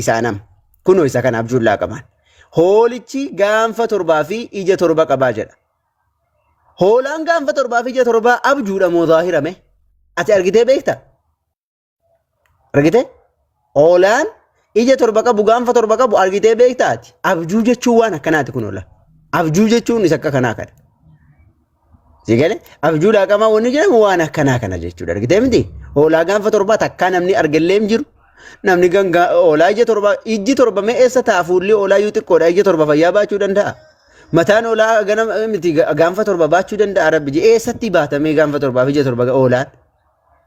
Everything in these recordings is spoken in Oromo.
isaanam kuno isa kana abjuullaa qaban hoolichi gaanfa torbaa fi ija torba qabaa jedha hoolaan gaanfa torbaa fi ija torbaa abjuudha moo zaahirame ati argitee beekta argite hoolaan ija torba qabu gaanfa torba qabu argitee beekta ati abjuu jechuun waan akkanaati kunola abjuu jechuun isa akka kanaa kana sigale abjuudha qamaa wanni jedhamu waan akkanaa kana jechuudha argitee miti hoolaa gaanfa torbaa takkaa namni argallee jiru namni ganga oolaa iji torba mee eessa ta'a fuulli oolaa yoo xiqqoodha ija torba fayyaa baachuu danda'a mataan oolaa ganama miti gaanfa torba baachuu danda'a rabbi je eessatti baatamee gaanfa torbaa fi ija torba oolaan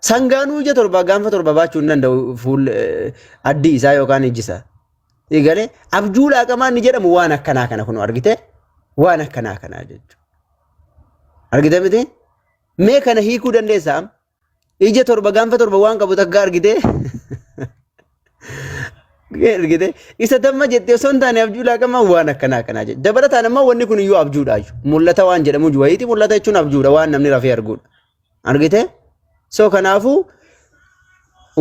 sangaanuu ija torba gaanfa torba baachuu hin danda'u fuul addi isaa yookaan iji isaa eegale abjuudhaa qamaan ni jedhamu waan akkanaa kana kun argite waan akkanaa kana jechuudha argite miti mee kana hiikuu dandeessaa ija torba gaanfa torba waan qabu takka argite ergite isa damma jettee osoo hin taane abjuudhaa qamaa waan akkanaa kana jedhe dabalataan ammoo wanni kun iyyuu abjuudhaayu mul'ata waan jedhamu wayiiti mul'ata jechuun abjuudha waan namni rafee arguudha argite so kanaafuu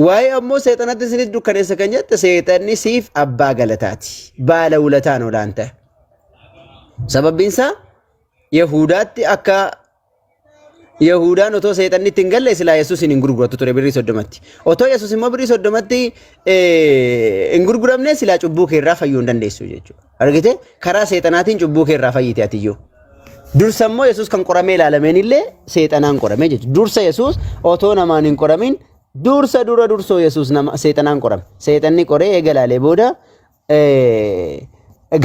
waa'ee ammoo seexanatti isinis dukkaneessa kan jette seexanni siif abbaa galataati baala ulataan olaan ta'e sababbiin isaa Yahudaatti akka Yahudaan otoo seexanni ittiin galle silaa Yesuus hin gurguratu ture birrii 30tti otoo Yesuus immoo birrii 30tti hin gurguramne silaa cubbuu keerraa fayyuu hin dandeessu jechuudha argite karaa seexanaatiin cubbuu keerraa fayyite atiyyoo dursa immoo Yesuus kan qoramee ilaalameen illee seexanaan qorame jechuudha dursa Yesuus otoo namaan hin qoramin dursoo Yesuus nama seexanaan qorame seexanni qoree eegalaalee booda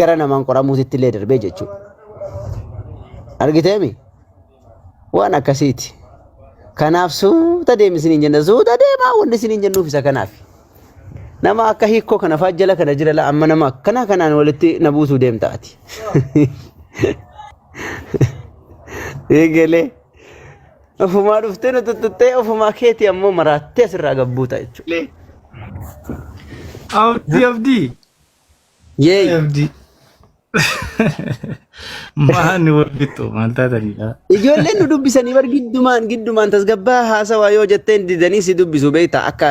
gara namaan qoramuutitti illee darbee jechuudha argiteemi waan akkasiiti kanaaf suuta deemisiniin jenna suuta deemaa wanni isiniin jennuuf isa kanaaf nama akka hiikoo kana faajjala kana jira la amma nama akkana kanaan walitti na buusuu deemtaati eegalee ofumaa dhuftee nu tuttuttee ofumaa keetii ammoo maraattee asirraa gabbuuta jechuudha abdii yee abdii Maani warbitu maaltaa taniidha. Ijoolleen nu dubbisanii bar giddumaan tasgabbaa haasawaa yoo jetteen didanii si dubbisu beekta akka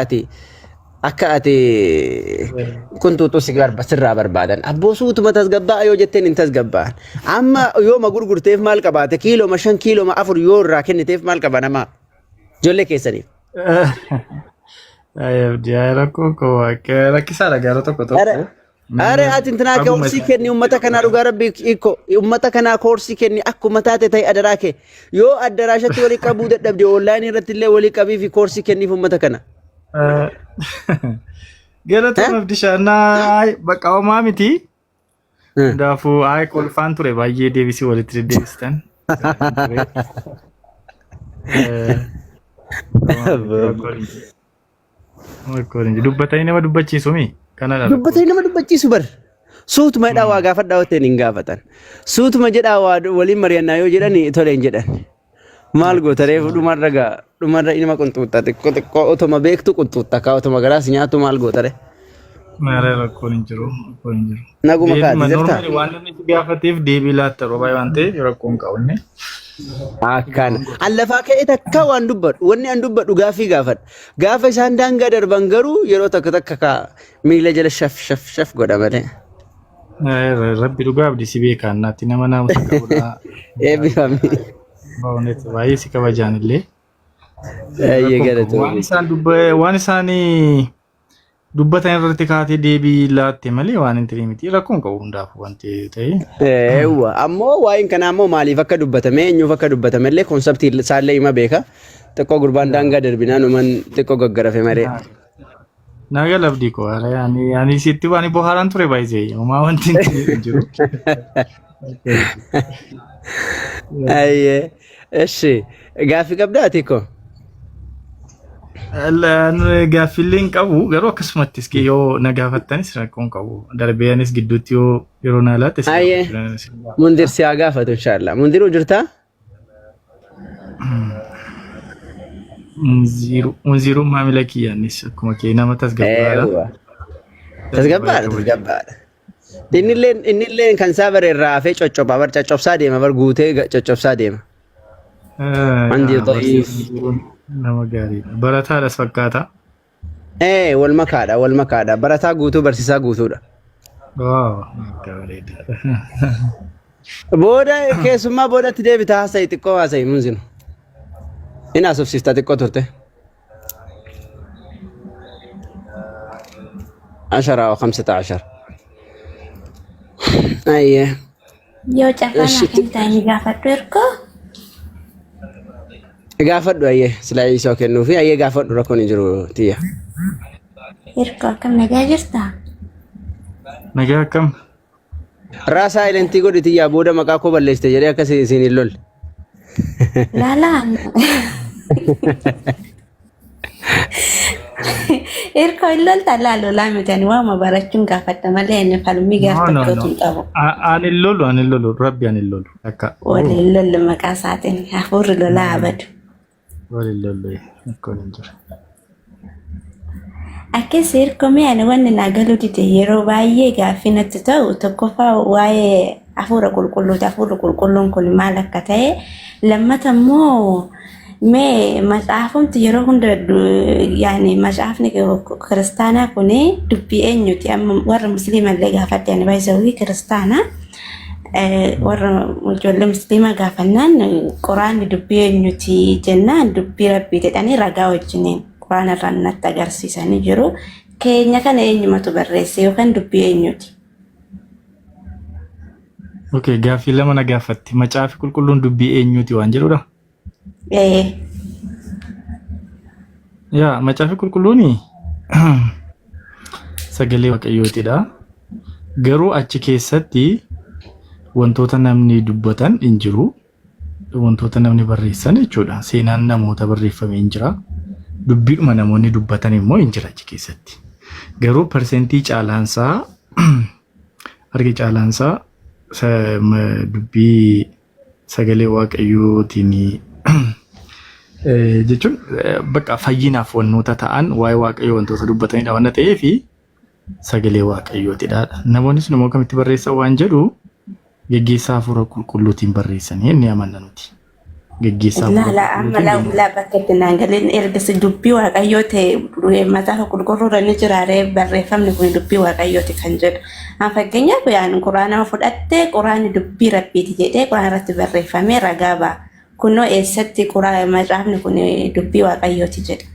ati kuntuutu sirraa barbaadan abboo suutuma tasgabbaa yoo jetteen hin tasgabbaan amma yooma gurgurteef maal qabaate kiilooma 5 kiilooma 4 yoo irraa kenniteef maal qaba namaa ijoollee keessaniif. Rakkoo koo rakkisaadha gaara tokko tokko. Are ati intina koorsi kenni ummata kana dhugaa rabbi iko ummata kana koorsi kenni akkuma taate ta'e adaraake yoo adaraashatti walii qabuu dadhabde online irratti illee walii qabii fi koorsi kenniif ummata kana galatoon abdishaana bakka homaa miti daafuu ay kolfaan ture baay'ee deebisii walitti deebistan dubbatanii nama dubbachiisu mi dubbatanii nama dubbachiisu bar suutuma jedhaa waa gaafadhaa watteen hin gaafatan suutuma jedhaa waa waliin mari'annaa yoo jedhani tole hin jedhan maal goota reefu dhumarra ilma qunxuutta xiqqoo otoma beektu qunxuutta akka otoma garaas nyaatu maal goota re maaree rakkoon hin jiru naguma kaati jirta waan namni gaafateef deebii laatta roobaa waan ta'eef rakkoon qabanne akkan allafaa ka'ee takka waan dubbadhu wanni an dubbadhu gaafii gaafadha gaafa isaan daangaa darban garuu yeroo takka ka miila jala shaf godha malee rabbi dhugaa abdii si beekaan naatti nama naamusa qabudha eebbifami baay'ee si kabajaan illee waan isaanii dubbatan irratti kaatee deebii laatte malee waan hin miti rakkoon qabu hundaaf wanti ta'e ammoo waa'in kana ammoo maaliif akka dubbatame eenyuuf akka dubbatame illee konseptii isaallee hima beeka xiqqoo gurbaan daangaa darbinaan uuman xiqqoo gaggarafe malee naga labdii koo ani sitti waan bohaaraan ture baay'ee homaa wanti hin jiru ayyee eshi gaaffii qabdaati koo gaaffiilleen qabu garuu akkasumattis yoo na gaafattanis rakkoon qabu darbeenis gidduutti yoo yeroo na laatte mundir si haa gaafatu inshallah mundiru jirtaa munziruun maamila kiyyaanis akkuma kee nama tasgabbaadha innilleen kan isaa bareerraa hafee coccophaa bar coccopsaa deema bar guutee coccopsaa deema nama gaariidha barataadhas fakkaata wal makaadha. Barataa guutuu barsiisaa guutuudha. Wow, bareedaadha. Booda keessummaa boodatti deebita haasa'i xiqqoo haasa'i munzinu. Inni asofsiista xiqqoo turte. 10 أو 15. أيه. Yoo cafana kan gaafadhu erga. Gaafadhu ayyee silaa isoo kennuu fi ayyee gaafadhu rakkoon hin jiru tiyya. Erga akkam nagaa jirta? Nagaa akkam? Raasaa ilentii godhi tiyyaa booda maqaa koo balleessite jedhee akkas isin hin lolle. Laalaan. Erga ilaalta laaloo laamatan waama barachuun gaafadha malee inni falmii gaafadhu hin qabu. Ani lolu rabbi ani lolu akka. Waliin lollu maqaa isaatiin hafuurri lolaa abadu. Waliin lolu akkoo hin jiru. Akkas ergomee ani wanni naa galuu dide yeroo baay'ee gaaffii natti ta'u tokkoffaa waa'ee hafuura qulqulluuti. Hafuurri qulqulluun kun maal akka ta'e lammata immoo mee macaafumti yeroo hunda yaani macaafni kiristaanaa kun dubbii eenyuti? Amma warra musliimallee gaafadhe ani baay'isawii kiristaana warra ijoollee musliimaa gaafannaan quraanni dubbii eenyuti jennaan dubbii rabbii jedhanii ragaa wajjiniin quraana irraan natti agarsiisanii jiru. Keenya kana eenyumatu barreesse yookaan dubbii eenyuti? Okay, gaaffii lama na gaafatti. Macaafi qulqulluun dubbii eenyuti waan jedhudha? Yaa macaafi qulqulluuni sagalee waaqayyootidha. Garuu achi keessatti wantoota namni dubbatan hin jiru. Wantoota namni barreessan jechuudha. Seenaan namoota barreeffamee hin jira. Dubbiidhuma namoonni dubbatan immoo hin jira achi keessatti. Garuu persentii caalaansaa argi caalaansaa dubbii sagalee waaqayyootiin jechuun bakka fayyinaaf wantoota ta'an waa'ee waaqayyoo wantoota dubbatanidha waan ta'eef sagalee waaqayyootidha. Namoonni sun immoo kamitti barreessan waan jedhu geggeessaa hafuura qulqulluutiin barreessanii inni amanna nuti. Geggeessaa hafuura qulqulluutiin. La bakka itti naangaleen ergasi dubbii waaqayyoo ta'e macaafa qulqulluurra ni jiraaree barreeffamni kun dubbii waaqayyooti kan jedhu. Fakkeenyaaf yaani quraana fudhattee quraanni dubbii rabbiiti jedhee quraana irratti barreeffamee ragaa ba'a. Kunoo eessatti macaafni kun dubbii waaqayyooti jedha.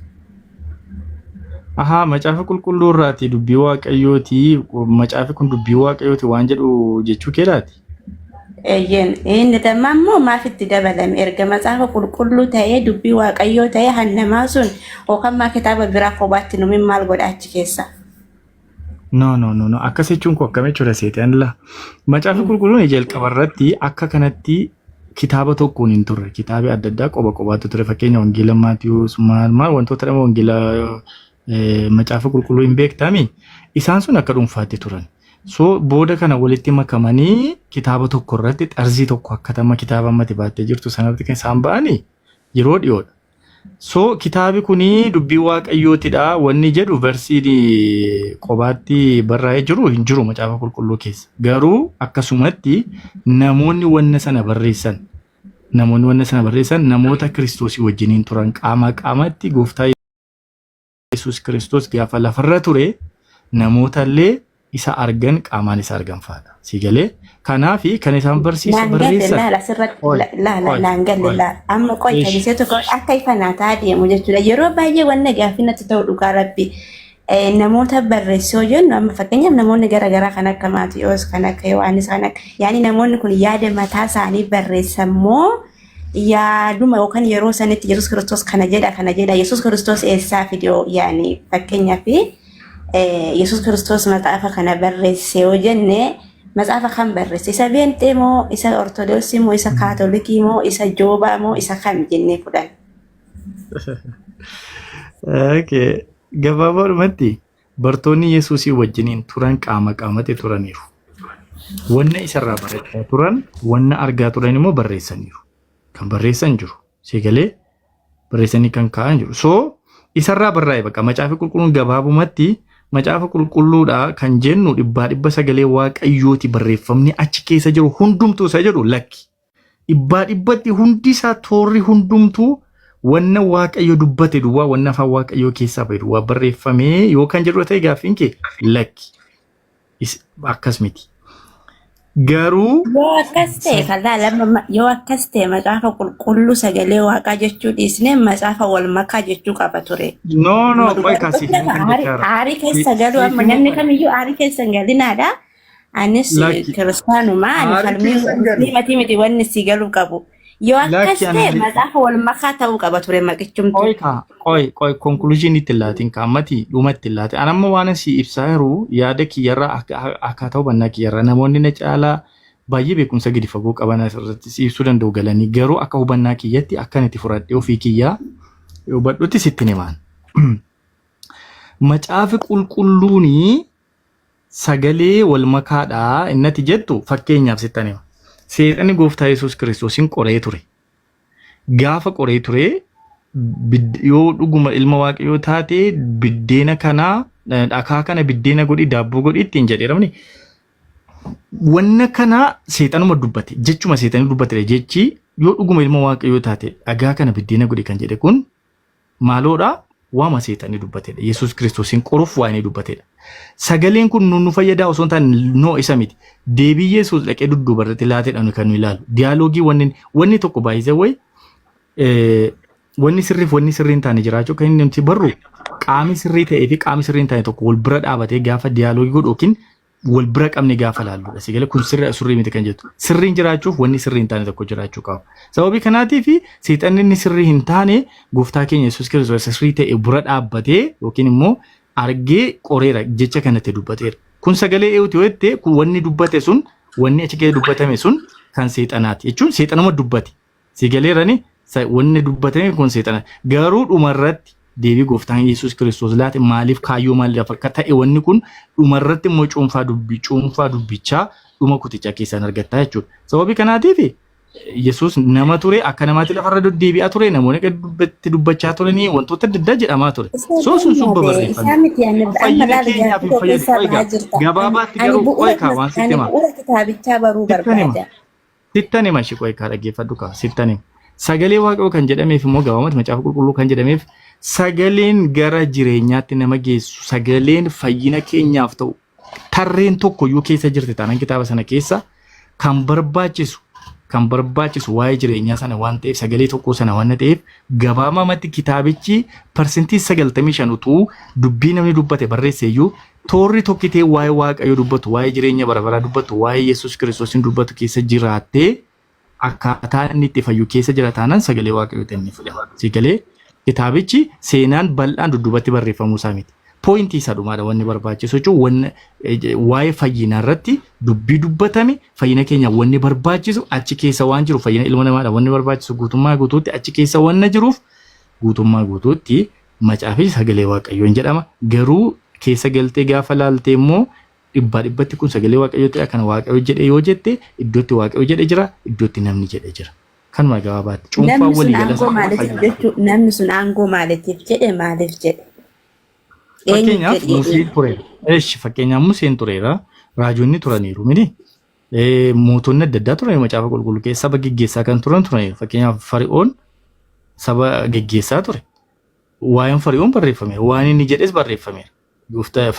Ahaa, macaafa qulqulluu irraati dubbii waaqayyooti. Macaafi kun dubbii waaqayyooti waan jedhu jechuu keelaati. Inni damma immoo maaf itti dabalame erga macaafa qulqulluu ta'ee dubbii waaqayyoo ta'ee hannamaa sun yookaan maa kitaaba biraa kophaatti numin maal godha achi keessa? No. Akkas jechuun koo akkam jechuudha seetaan la. Macaafi qulqulluun jalqaba irratti akka kanatti kitaaba tokkoon hin turre. Kitaaba adda addaa qobaatu ture. Fakkeenya wangeela Maatiyuus maal wantoota dhama wangeela macaafa qulqulluu hin beektami. Isaan sun akka dhuunfaatti turan. So booda kana walitti makamanii kitaaba tokko irratti xarzii tokko akkatama kitaaba ammati baattee jirtu sanatti kan isaan ba'anii yeroo dhiyoodha. So kitaabi kuni dubbii waaqayyootidha wanni jedhu versiin qobaatti barraa'ee jiru hin jiru macaafa qulqulluu keessa. Garuu akkasumatti namoonni wanna sana barreessan namoota Kiristoosii wajjiniin turan qaamatti gooftaa Yesuus Kiristoos gaafa lafarra ture namootallee isa argan qaamaan isa argan faadha. Sigalee kanaafi kan isaan barsiisan barreessan. Laangallee amma qoyta gisee tokko akka ifanaataa deemu jechuudha. Yeroo baay'ee wanna gaaffii natti ta'u dhugaa rabbi namoota barreessoo jennu amma fakkeenyaaf namoonni garaagaraa kan akka Maatiyuus kan akka Yohaannis kan akka yaani namoonni kun yaada mataa isaanii barreessan moo yaaduma yookaan yeroo sanitti Yesuus Kiristoos kana jedha Yesuus Kiristoos eessaa fidee yaani fakkeenyaaf Yesuus Kiristoos macaafa kana barreesse yoo jenne macaafa kan barreesse isa beentee moo isa ortodoksii moo isa kaatolikii moo isa joobaa moo isa kam jennee fudhan. Okay. Gabaabumatti bartoonni Yesuusii wajjiniin turan qaamatti turaniiru. Wanna isarraa barachaa turan wanna argaa turan immoo barreessaniiru. Kan barreessan jiru. Sigalee barreessanii kan kaa'an jiru. So isarraa barraa'e bakka macaafa qulqulluun gabaabumatti macaafa qulqulluudha kan jennu dhibba sagalee waaqayyooti barreeffamni achi keessa jiru hundumtuu isa jedhu lakki. Dhibbatti hundi isaa toorri hundumtuu wanna waaqayyo dubbate duwwaa wanna afaan waaqayyo keessaa ba'e duwwaa barreeffamee yookaan jedhu ta'e gaaffiin kee lakki akkas miti. Garuu yoo akkas ta'e kalaa yoo akkas ta'e macaafa qulqulluu sagalee waaqaa jechuu dhiisnee macaafa wal makaa jechuu qaba ture. no qoy kaasii aarii keessa galuu amma namni kamiyyuu aarii keessa hin galinaadha. Anis kiristaanuma ani falmii miti wanni si galuu qabu. Yoo akkas ta'e macaafa wal makaa ta'uu qaba ture maqichumtu. Qoy conclusion itti laatiin kaammati dhumatti laate. Anamma waan si ibsaa jiru yaada kiyyarraa akkaataa hubannaa kiyyarraa namoonni na caalaa baay'ee beekumsa gadi fagoo qaban asirratti ibsuu danda'u galanii garuu akka hubannaa kiyyatti akkan itti fudhadhee ofii kiyyaa hubadhutti sitti himaan. Macaafi qulqulluuni sagalee wal makaadhaa innati jettu fakkeenyaaf sittan hima. Seexanni gooftaa Yesuus Kiristoosin qoree ture. Gaafa qoree ture yoo dhuguma ilma waaqayyoo taate biddeena kana dhakaa kana biddeena godhi daabboo godhi ittiin jedheeramni. Wanna kana seexanuma dubbate jechuma seexanni dubbate jechi yoo dhuguma ilma waaqayyoo taate dhagaa kana biddeena godhi kan jedhe kun maaloodha waama seexanni dubbatedha. Yesuus Kiristoosin qoruuf waa inni dubbatedha. Sagaleen kun nu fayyadaa osoo hin taane noo isa miti. Deebii Yesuus dhaqee dudduuba irratti laatedhaan kan nu ilaalu. Diyaaloogii wanni tokko baay'isee wayi wanni sirriif wanni sirrii hin taane jiraachuu kan inni nuti barru qaami sirrii ta'ee fi qaami sirrii hin taane tokko wal bira dhaabatee gaafa diyaaloogii godhu yookiin wal bira qabne gaafa laalludha. Sagalee kun sirrii miti kan jettu. Sirriin jiraachuuf wanni sirrii hin taane tokko jiraachuu qaba. Sababii kanaatiif seexanni inni sirrii hin taane gooftaa keenya Yesuus Kiristoos sirrii ta'e bira dhaabbatee yookiin immoo argee qoreera jecha kanatti dubbateera. Kun sagalee eewuti yoo jette kun wanni dubbate sun wanni achi keessa dubbatame sun kan seexanaati jechuun seexanuma dubbate. Sigaleerani wanni dubbatame kun seexana. Garuu dhumarratti deebii gooftaan Yesuus Kiristoos laate maaliif kaayyoo maaliif akka ta'e wanni kun dhumarratti immoo cuunfaa dubbichaa dhuma kutichaa keessaan argattaa jechuudha. Sababii kanaatiif Yesuus nama ture akka namaatti lafarra deebi'aa ture namoonni dubbatti dubbachaa turanii wantoota adda addaa jedhamaa ture. Sun barreeffame. Fayyina keenyaaf hin fayyadu. Gabaabaatti garuu qoykaa waan sitti hima. Kitaabichaa baruu barbaada. Sittan hima shi qoykaa dhaggeeffadhu kaa sittan hima. Sagalee waaqayyoo kan jedhameef immoo gabaabumatti macaafa qulqulluu kan jedhameef sagaleen gara jireenyaatti nama geessu sagaleen fayyina keenyaaf ta'u tarreen tokko iyyuu keessa jirti taanaan kitaaba sana keessa kan barbaachisu waa'ee jireenyaa sana waan ta'eef sagalee tokko sana waan ta'eef gabaabumatti kitaabichi parsentii 95 utuu dubbii namni dubbate barreesse iyyuu toorri tokkitee waa'ee waaqayyoo dubbatu waa'ee jireenya barabaraa dubbatu waa'ee Yesuus Kiristoosin dubbatu keessa jiraattee akkaataa inni itti fayyu keessa jira taanaan sagalee waaqayyoo ta'anii fudhama. Sagalee kitaabichi seenaan bal'aan dudduubatti barreeffamuu isaa miti. Pointii isaa dhumaadha wanni barbaachisu jechuun waa'ee fayyinaa irratti dubbii dubbatame fayyina keenya wanni barbaachisu achi keessa waan jiru fayyina ilma namaadha wanni barbaachisu guutummaa guutuutti achi keessa waan jiruuf guutummaa guutuutti macaafi sagalee waaqayyoon jedhama. Garuu keessa galtee gaafa laaltee immoo dhibbatti kun sagalee waaqayyoo ta'e kan waaqayyoo jedhe yoo jette iddootti waaqayyoo jedhe jira iddootti namni jedhe jira. Kanuma gabaabaatti cuunfaa walii jala namni sun aangoo maaliif jedhe fakkeenyaaf Museen tureera. Fakkeenyaaf Museen tureera. Raajonni turaniiru miti. Mootonni adda addaa turan macaafa qulqulluu keessa saba geggeessaa kan turan turaniiru. Fakkeenyaaf Fari'oon saba geggeessaa ture. Waa'een Fari'oon barreeffameera. Waan inni jedhes barreeffameera.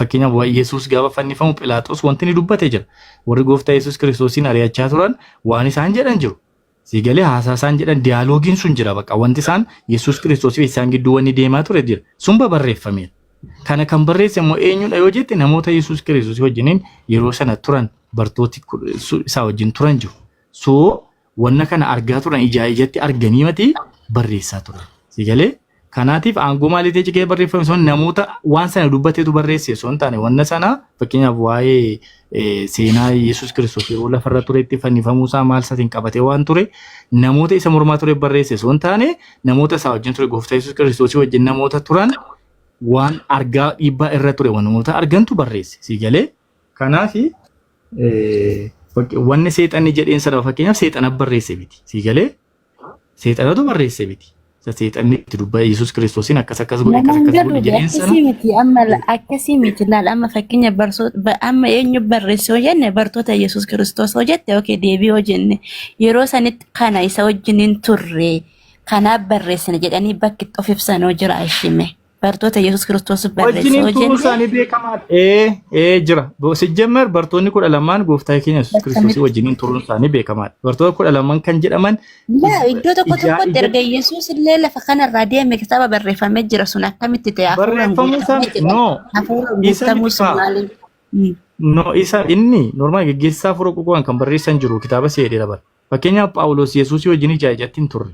Fakkeenyaaf Yesuus gaafa fannifamu Philaaxoos wanti inni dubbate jira. Warri gooftaa Yesuus Kiristoosin ari'achaa turan waan isaan jedhan jiru. Sigalee haasaa isaan jedhan diyaaloogiin sun jira bakka wanti isaan Yesuus Kiristoosii isaan gidduu wanni deemaa ture jira. Sun barreeffameera. Kana kan barreesse immoo eenyudha yoo jette namoota Yesuus Kiristoos wajjiniin yeroo sana turan bartooti isaa wajjin turan jiru. So wanna kana argaa turan ijatti arganii mati barreessaa turan. Sigalee kanaatiif aangoo maaliitii cikee barreeffame sun namoota waan sana dubbateetu barreesse osoo hin taane wanna sana fakkeenyaaf waa'ee seenaa Yesuus Kiristoos yeroo lafarra turetti fannifamuusaa maal isaatiin qabatee waan ture namoota isa mormaa ture barreesse osoo hin taane namoota isaa wajjin ture gooftaa Yesuus Kiristoos wajjin namoota turan waan argaa dhiibbaa irra ture waan namoota argantu barreesse. Sigalee kanaafi wanni seexanni jedheen sana fakkeenyaaf seexana barreesse miti. Sigalee seexanatu barreesse miti. Seexanni itti dubbaa Yesuus Kiristoosin akkas godhe jedheen sana. Akkasii miti laal amma fakkeenya amma eenyu barreesse yoo jenne bartoota Yesuus Kiristoos yoo jette deebii yoo jenne yeroo sanitti kana isa wajjiniin turre kanaaf barreessine jedhanii bakki itti of ibsanoo jira ishime. Bartoota Yesuus Kiristoos barreesse wajjiniin turuun hojjenne. isaanii beekamaadha. Jira. Sijjammer bartoonni 12 gooftaa keenya Yesuus Kiristoos wajjiniin turuun isaanii beekamaadha. Bartoota 12 kan jedhaman Iddoo tokko tokkotti erga Yesuus illee lafa kanarraa deeme kitaaba barreeffamee jira sun akkamitti ta'e barreeffamuu isaa no guutamuu sun maaliif? no isa inni normaal geggeessaa fura quqaan kan barreessan jiru kitaaba seedheera bara. Fakkeenyaaf Phaawulos Yesuus wajjin ijaajatti hin turre.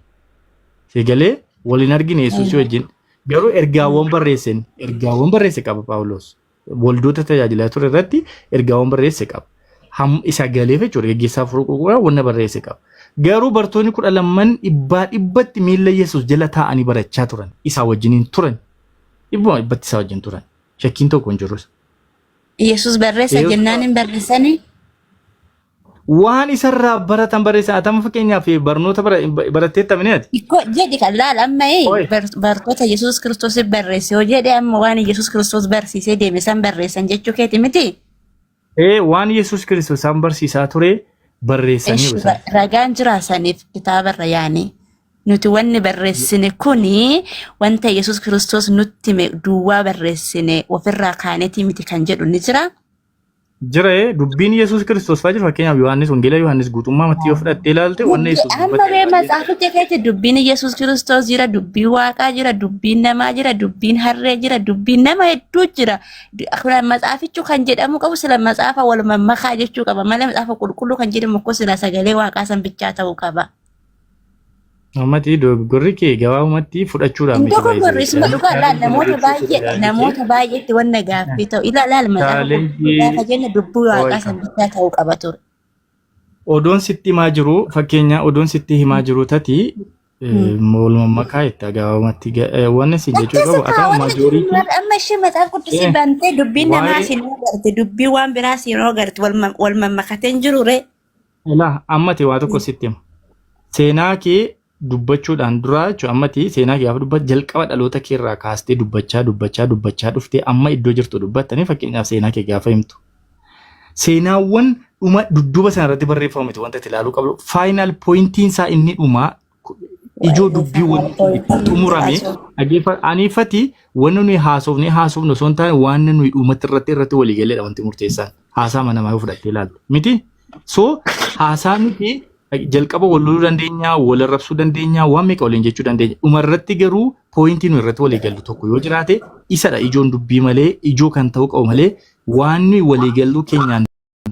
Seegalee waliin argine Yesuus wajjin garuu ergaawwan barreesse qaba Phaawulos. Waldoota tajaajilaa ture irratti ergaawwan barreesse qaba. Isa galeef jechuudha geggeessaa fura quqaan wanna barreesse qaba. Garuu bartoonni 12 dhibbatti miilla Yesuus jala taa'anii barachaa turan. Isaa wajjiniin turan. Dhibbatti isaa wajjin turan. Shakkiin tokko hin jiru. Yesuus barreessa jennaan hin barreessanii? Waan isarraa baratan barreessan atama fakkeenyaaf barnoota barattee taphneeti. Ikko jedhi kan laala amma bartoota Yesuus Kiristoos barreesse yoo jedhe amma waan Yesuus Kiristoos barsiisee deeme san barreessan jechuu keeti miti? Waan Yesuus Kiristoos san barsiisaa ture barreessanii ragaan jiraasaniif kitaabarra yaani. Nuti wanni barreessine kuni wanta Yesuus Kiristoos nutti duwwaa barreessine ofirraa kaanetii miti kan jedhu ni jira. Jira dubbiin Yesuus Kiristoos fa'aa jiru fakkeenyaaf Yohaannis Wangeelaa Yohaannis guutummaa Mattiyoo yoo fudhattee ilaalte wanna Yesuus amma bee matsaaficha keessa dubbiin Yesuus Kiristoos jira, dubbiin Waaqaa jira, dubbiin namaa jira, dubbiin harree jira, dubbiin nama hedduu jira. Matsaafichu kan jedhamu qabu sila matsaafa wal mammakaa jechuu qaba malee matsaafa qulqulluu kan jedhamu ko sila sagalee Waaqaa san bichaa ta'uu qaba. Ammatti dogoggorri kee gabaabumatti fudhachuudhaan miti baay'ee. Dogoggorri dhugaa namoota baay'eetti wanna gaaffii ta'u ilaalaal matsaafa gaafa jenna dubbii Waaqaa san bichaa ta'uu qaba ture. Odoon sitti himaa jiru fakkeenya odoon sitti himaa jiru tati wal mammakaa itti gabaabumatti wanni si jechuu qabu atama majooriitii. Amma ishee matsaaf quddisii bantee dubbiin namaa sinoo garte dubbii waan biraa sinoo garte wal mammakateen jirure. Ilaa ammati waa tokko sitti hima. Seenaa kee dubbachuudhaan dura jechuun ammati seenaa kee gaafa dubbat jalqaba dhaloota keerraa kaastee dubbachaa dhuftee amma iddoo jirtu dubbattanii fakkeenyaaf seenaa kee gaafa himtu. Seenaawwan dhuma dudduuba sana irratti barreeffamu miti wanta itti ilaaluu qabdu. Faayinaal pooyintiin isaa inni dhumaa ijoo dubbii wanti xumurame aniifati wanni nuyi haasofne osoo hin taane waan nuyi dhumatti irratti waliigaleedha wanti murteessaan. Haasaa namaa yoo fudhattee ilaaltu miti. So haasaa miti jalqaba wal loluu dandeenya, wal arrabsuu dandeenya, waan meeqa waliin jechuu dandeenya. Dhumarratti garuu pooyintii nuyi irratti waliigallu tokko yoo jiraate isadha ijoon dubbii malee ijoo kan ta'uu qabu malee waan nuyi waliigalluu keenyaan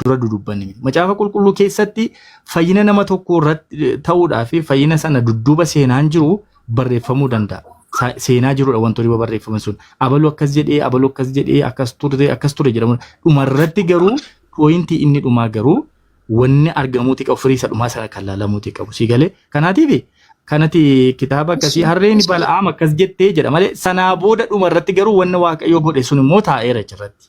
dura dudubbanni. Macaafa qulqulluu keessatti fayyina nama tokko irratti ta'uudhaa fi fayyina sana dudduuba seenaan jiru barreeffamuu danda'a. Seenaa jirudha wantoonni barreeffaman sun. Abaluu akkas jedhee akkas ture jedhamu. Dhumarratti garuu pooyintii inni dhumaa garuu wanni argamuuti qabu firii isa dhumaa sana kan laalamuuti qabu. Siigalee kanaatiif kanati kitaaba akkasii harreen bal'aam akkas jettee jedha malee sanaa booda dhumarratti garuu wanni Waaqayyoo godhe sun immoo taa'eera jirratti.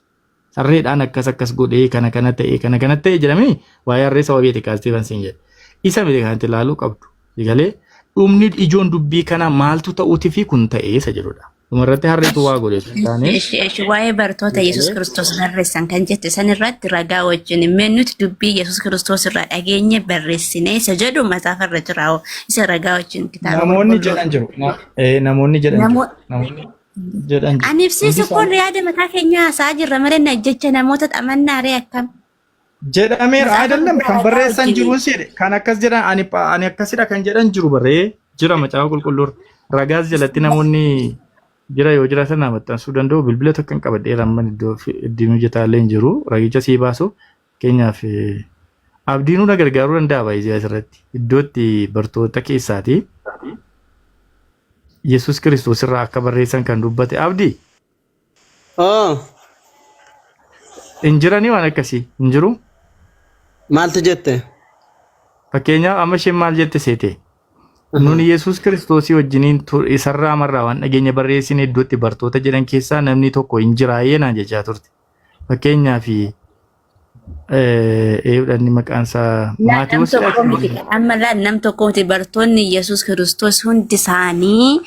Sarreedhaan akkas godhee kana ta'e jedhamee waa'ee harree sababii kaastee siin jedhe. Isa miti kanatti ilaaluu qabdu. Siigalee dhumni ijoon dubbii kana maaltu ta'uuti fi kun ta'ee isa jedhudha. Dhumarratti harreetu waa godhe sun taane. Waa'ee bartoota Yesuus Kiristoos barreessan kan jette san irratti ragaa wajjin immoo nuti dubbii Yesuus Kiristoos irraa dhageenye barreessine isa jedhu mataafa irra jiraa'u isa ragaa wajjin kitaaba. Namoonni jedhan jiru. Namoonni jedhan jiru. Ani ibsiisu kun yaada mataa keenya haasaa jirra malee jecha namoota xamannaaree akkam. Jedhameera ayidallam kan barreessan jiru jedhe kan akkas jedhan ani akkasidha kan jedhan jiru barree jira macaafa qulqulluu ragaas jalatti namoonni jira yoo jira sana maxxansuu danda'u bilbila tokko kan qabadheera amma iddoo itti mijataallee hin jiru ragicha sii baasu keenyaaf abdiinuu na gargaaruu danda'a baay'ee asirratti iddootti bartoota keessaati Yesuus Kiristoos irraa akka barreessan kan dubbate abdii. Injiranii waan akkasii hin jiru. Maaltu jette? Fakkeenyaaf amma isheen maal jette seete? Nuni Yesuus Kiristoosii wajjiniin isarraa marraa waan dhageenya barreessine iddootti bartoota jedhan keessaa namni tokko hin jiraayee naan jechaa turte. Fakkeenyaaf eebdhanni maqaan isaa Maatiyoos. Amma nam tokkooti bartoonni Yesuus Kiristoos hundi isaanii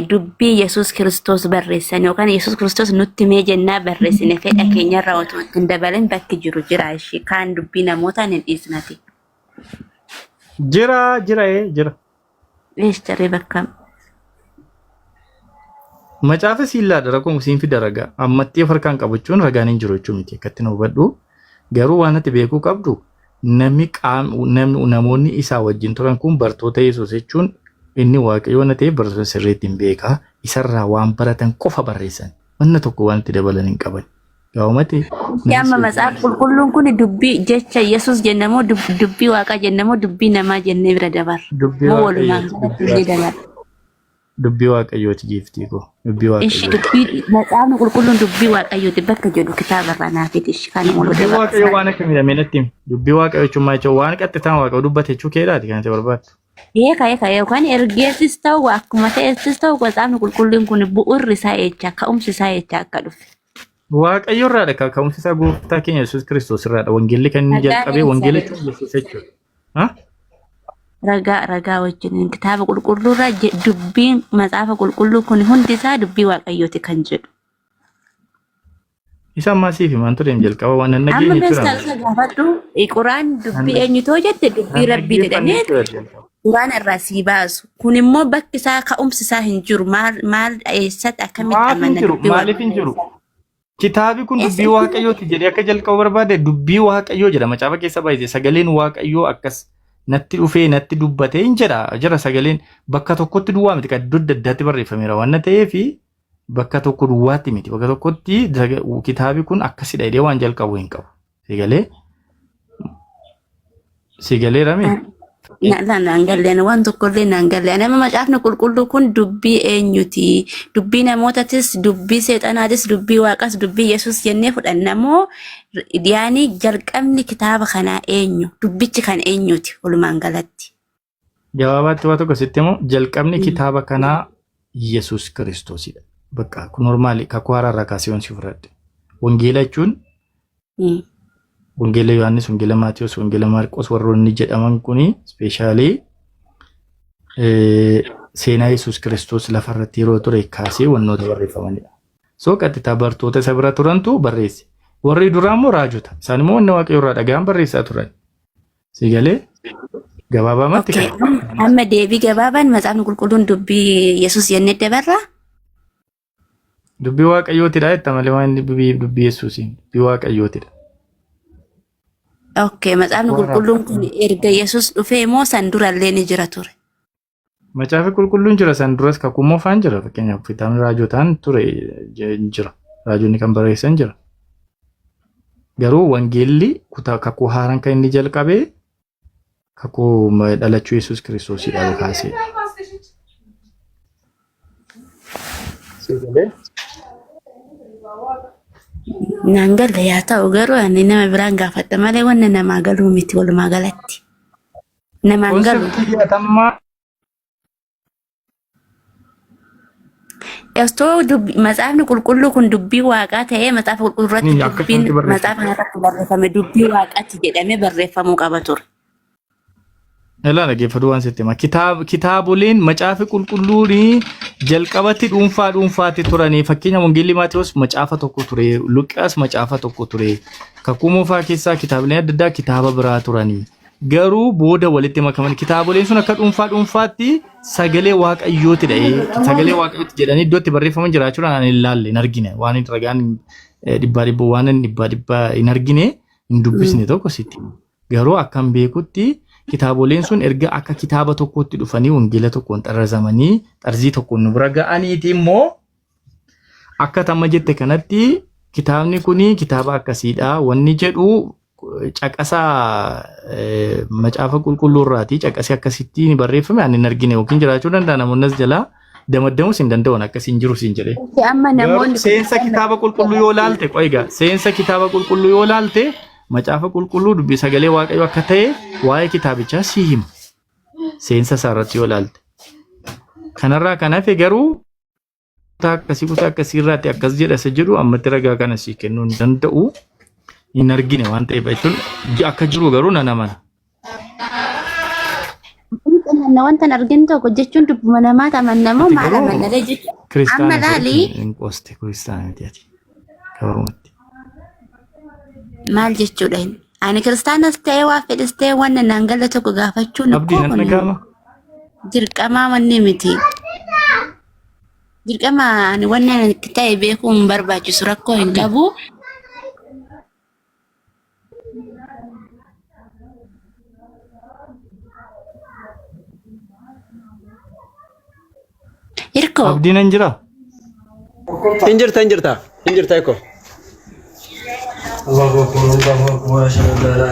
dubbii Yesuus Kiristoos barreessan yookaan Yesuus Kiristoos nutti mee jennaa barreessine fedha keenyarraa otoo hin dabalin bakki jiru jira ishee kaan dubbii namootaan hin dhiisnati. Jira. Eestaree bakka. Macaafa siillaa darakoon siin fi daragaa ammattee harkaan qabachuun ragaan hin jiru jechuun miti akkatti nu hubadhu. Garuu waan ati beekuu qabdu namoonni isaa wajjin turan kun bartoota Yesuus jechuun inni waaqayyo waan ta'eef bartoota sirriitti hin beekaa isarraa waan baratan qofa barreessan wanna tokko waan itti dabalan hin qaban. Gaa'umatti. Amma matsaaf qulqulluun kun dubbii jecha Yesuus jennamoo dubbii Waaqaa jennamoo dubbii namaa jennee bira dabar. Moo walumaan galatti dabar. Dubbii waaqayyooti giiftii koo. Dubbii waaqayyooti. Dubbii matsaafni qulqulluun dubbii waaqayyooti bakka jedhu kitaaba irraa naafiti kan mul'atu. Dubbii waaqayyoo waan akka miidhamee natti dubbii waaqayyoo jechuun jechuun waan qaxxitaan waaqayyoo dubbate jechuu keedhaati kan itti barbaaddu. Eeka yookaan ergeessis ta'u akkuma ta'essis ta'u matsaafni qulqulluun kun bu'uurri isaa eecha ka'umsi isaa eecha akka dhufe. Waaqayyo irraadha ka'umsi isaa gooftaa keenya Yesuus Kiristoos irraadha wangeelli kan inni jalqabee wangeela Yesuus jechuudha. Ragaa wajjin kitaaba qulqulluurraa dubbiin matsaafa qulqulluu kun hundi isaa dubbii waaqayyooti kan jedhu. Isa maasiif maantu deem jalqaba waan nan Amma nageenye beestaa isa gaafadhu quraan dubbii eenyutoo jette dubbii rabbii jedhamee quraan irraa sii baasu. Kun immoo bakki isaa ka'umsi isaa hin jiru maal eessatti akkamitti amana dubbii maaliif hin jiru? Kitaabi kun dubbii waaqayyooti jedhee akka jalqabu barbaade dubbii waaqayyoo jedha macaafa keessa baay'ee sagaleen waaqayyoo akkas natti dhufee natti dubbatee hin jira sagaleen bakka tokkotti duwwaa miti kan iddoo adda addaatti barreeffameera waan ta'eef bakka tokko duwwaatti miti bakka tokkotti kitaabi kun akkasidha jedhee waan jalqabu hin qabu. Sigalee rame? Naangalleen waan tokkollee naangalleen amma macaafni qulqulluu kun dubbii eenyuti dubbii namootatis dubbii seexanaatis dubbii waaqas dubbii Yesuus jennee fudhannamoo yaani jalqabni kitaaba kanaa eenyu dubbichi kan eenyuti walumaan galatti. Jawaabaatti waa tokko sitti immoo jalqabni kitaaba kanaa Yesuus Kiristoosidha. Bakka normaali kakuu haaraa kaasee si fudhadhe. Wangeela jechuun Wangeela Yohaannis, Wangeela Maatiyos, Wangeela Maarqos warroonni jedhaman kuni speeshaalii seenaa Yesuus Kiristoos lafarratti yeroo ture kaasee wannoota barreeffamanidha. So qaxxitaa bartoota isa bira turantu barreesse. Warri duraa immoo raajota. Isaan immoo wanna waaqayyo irraa dhaga'an barreessaa turan. Sigalee gabaabaamatti kan. Amma deebii gabaabaan matsaafni qulqulluun dubbii Yesuus jennee dabarraa? Dubbii waaqayyootidha jetta malee waan dubbii Yesuusiin dubbii waaqayyootidha. Okay, matsaafni qulqulluun kun erga Yesuus dhufee moo san durallee ni jira ture? Macaafa qulqulluun jira san duras kakuu moofaan jira fakkeenyaaf kitaabni raajotaan ture jira. Raajonni kan barreessan jira. Garuu wangeelli kakuu haaraan kan inni jalqabee kakuu dhalachuu Yesuus Kiristoosidha kaasee. Naangala yaa ta'u garuu ani nama biraan gaafadha malee wanna namaa galuu miti walumaa galatti. Namaan galu. Estoo matsaafni qulqulluu kun dubbii waaqaa ta'ee matsaafa qulqulluurratti dubbiin matsaafa irratti barreeffame dubbii waaqaatti jedhamee barreeffamuu qaba ture. Ilaala geeffadhu waan sitti hima. Kitaaboleen macaafa qulqulluun jalqabatti dhuunfaatti turanii fakkeenya wangeelli Maatiyos macaafa tokko ture, Luqaas macaafa tokko ture. Kakuu moofaa keessaa kitaabileen adda addaa kitaaba biraa turanii. Garuu booda walitti makaman kitaaboleen sun akka dhuunfaatti sagalee waaqayyootidha. Sagalee waaqayyooti jedhanii iddootti barreeffaman jiraachuudhaan ani ilaalle hin argine. Waan ragaan dhibbaa hin argine hin dubbisne tokko sitti. Garuu akkam beekutti kitaaboleen sun erga akka kitaaba tokkotti dhufanii wangeela tokkoon xarrazamanii xarzii tokkoon nu bira ga'aniiti immoo akka tamma jette kanatti kitaabni kuni kitaaba akkasiidha wanni jedhu caqasaa macaafa qulqulluurraati caqasee akkasitti ni barreeffame ani hin argine yookiin jiraachuu danda'a namoonni as jalaa damaddamus hin danda'an akkasiin jiru siin jedhee. Amma namoonni seensa kitaaba qulqulluu yoo laalte qoiga seensa kitaaba qulqulluu yoo laalte macaafa qulqulluu dubbii sagalee waaqayyo akka ta'e waa'ee kitaabichaa si hima. Seensa isaarratti yoo laalte. Kanarraa kan hafe garuu kutaa akkasii irraatti akkas jedha isa jedhu ammatti ragaa kana si kennuu hin danda'u. Hin argine waan ta'eef jechuun akka jiru garuu nan amana. Wanta arginu tokko jechuun dubbuma namaa amannamoo maal amannadha jechuudha. Amma laalii. Hin qooste kiristaanitiiti. Gabaabumatti. Maal jechuudha ani kiristaanas ta'ee waa fedhis ta'ee waan naangala tokko gaafachuu Abdii nan dhaga'ama. dirqamaa wanni miti. Dirqama ani wanni ani ta'e beekuu hin barbaachisu rakkoo hin qabu. Hirkoo Abdiin hin jira? Injirta eko.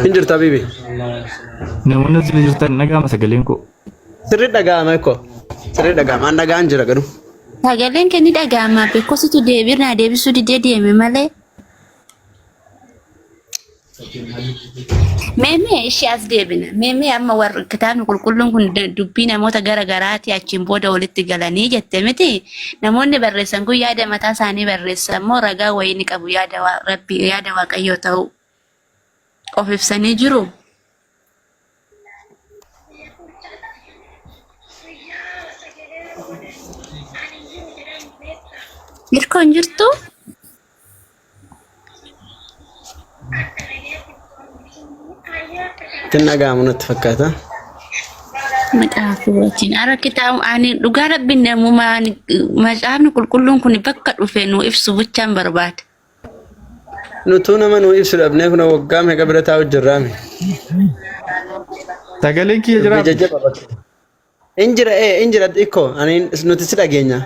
Injirta bibi. Namoonni asirra jirtan nagaama sagaleen koo. Sirri dhaga'ama eko. Sirri dhaga'ama. An dhaga'an jira garuu. sagaleen kenni dhaga'ama beekositu deebirnaa deebisuu didee deeme malee. Meemee ishee as deebina. Meemee amma warri kitaabni qulqulluun kun dubbii namoota gara garaati achiin booda walitti galanii jette miti. Namoonni barreessan kun yaada mataa isaanii barreessan moo ragaa wayii ni qabu yaada rabbii yaada waaqayyoo ta'u of ibsanii jiru. Hirkoon jirtu? Dhaga'amu natti fakkaata. Macaafi wajjin ara kitaaba ani dhugaa rabbiin namumaa macaafni qulqulluun kun bakka dhufe nu ibsu bichaan barbaada. Nutuu nama nu ibsu dhabnee kun waggaa meeqa bira taa'u jirraame. Sagaleen kiyya jira? Injira xiqqoo ani nuti si dhageenya.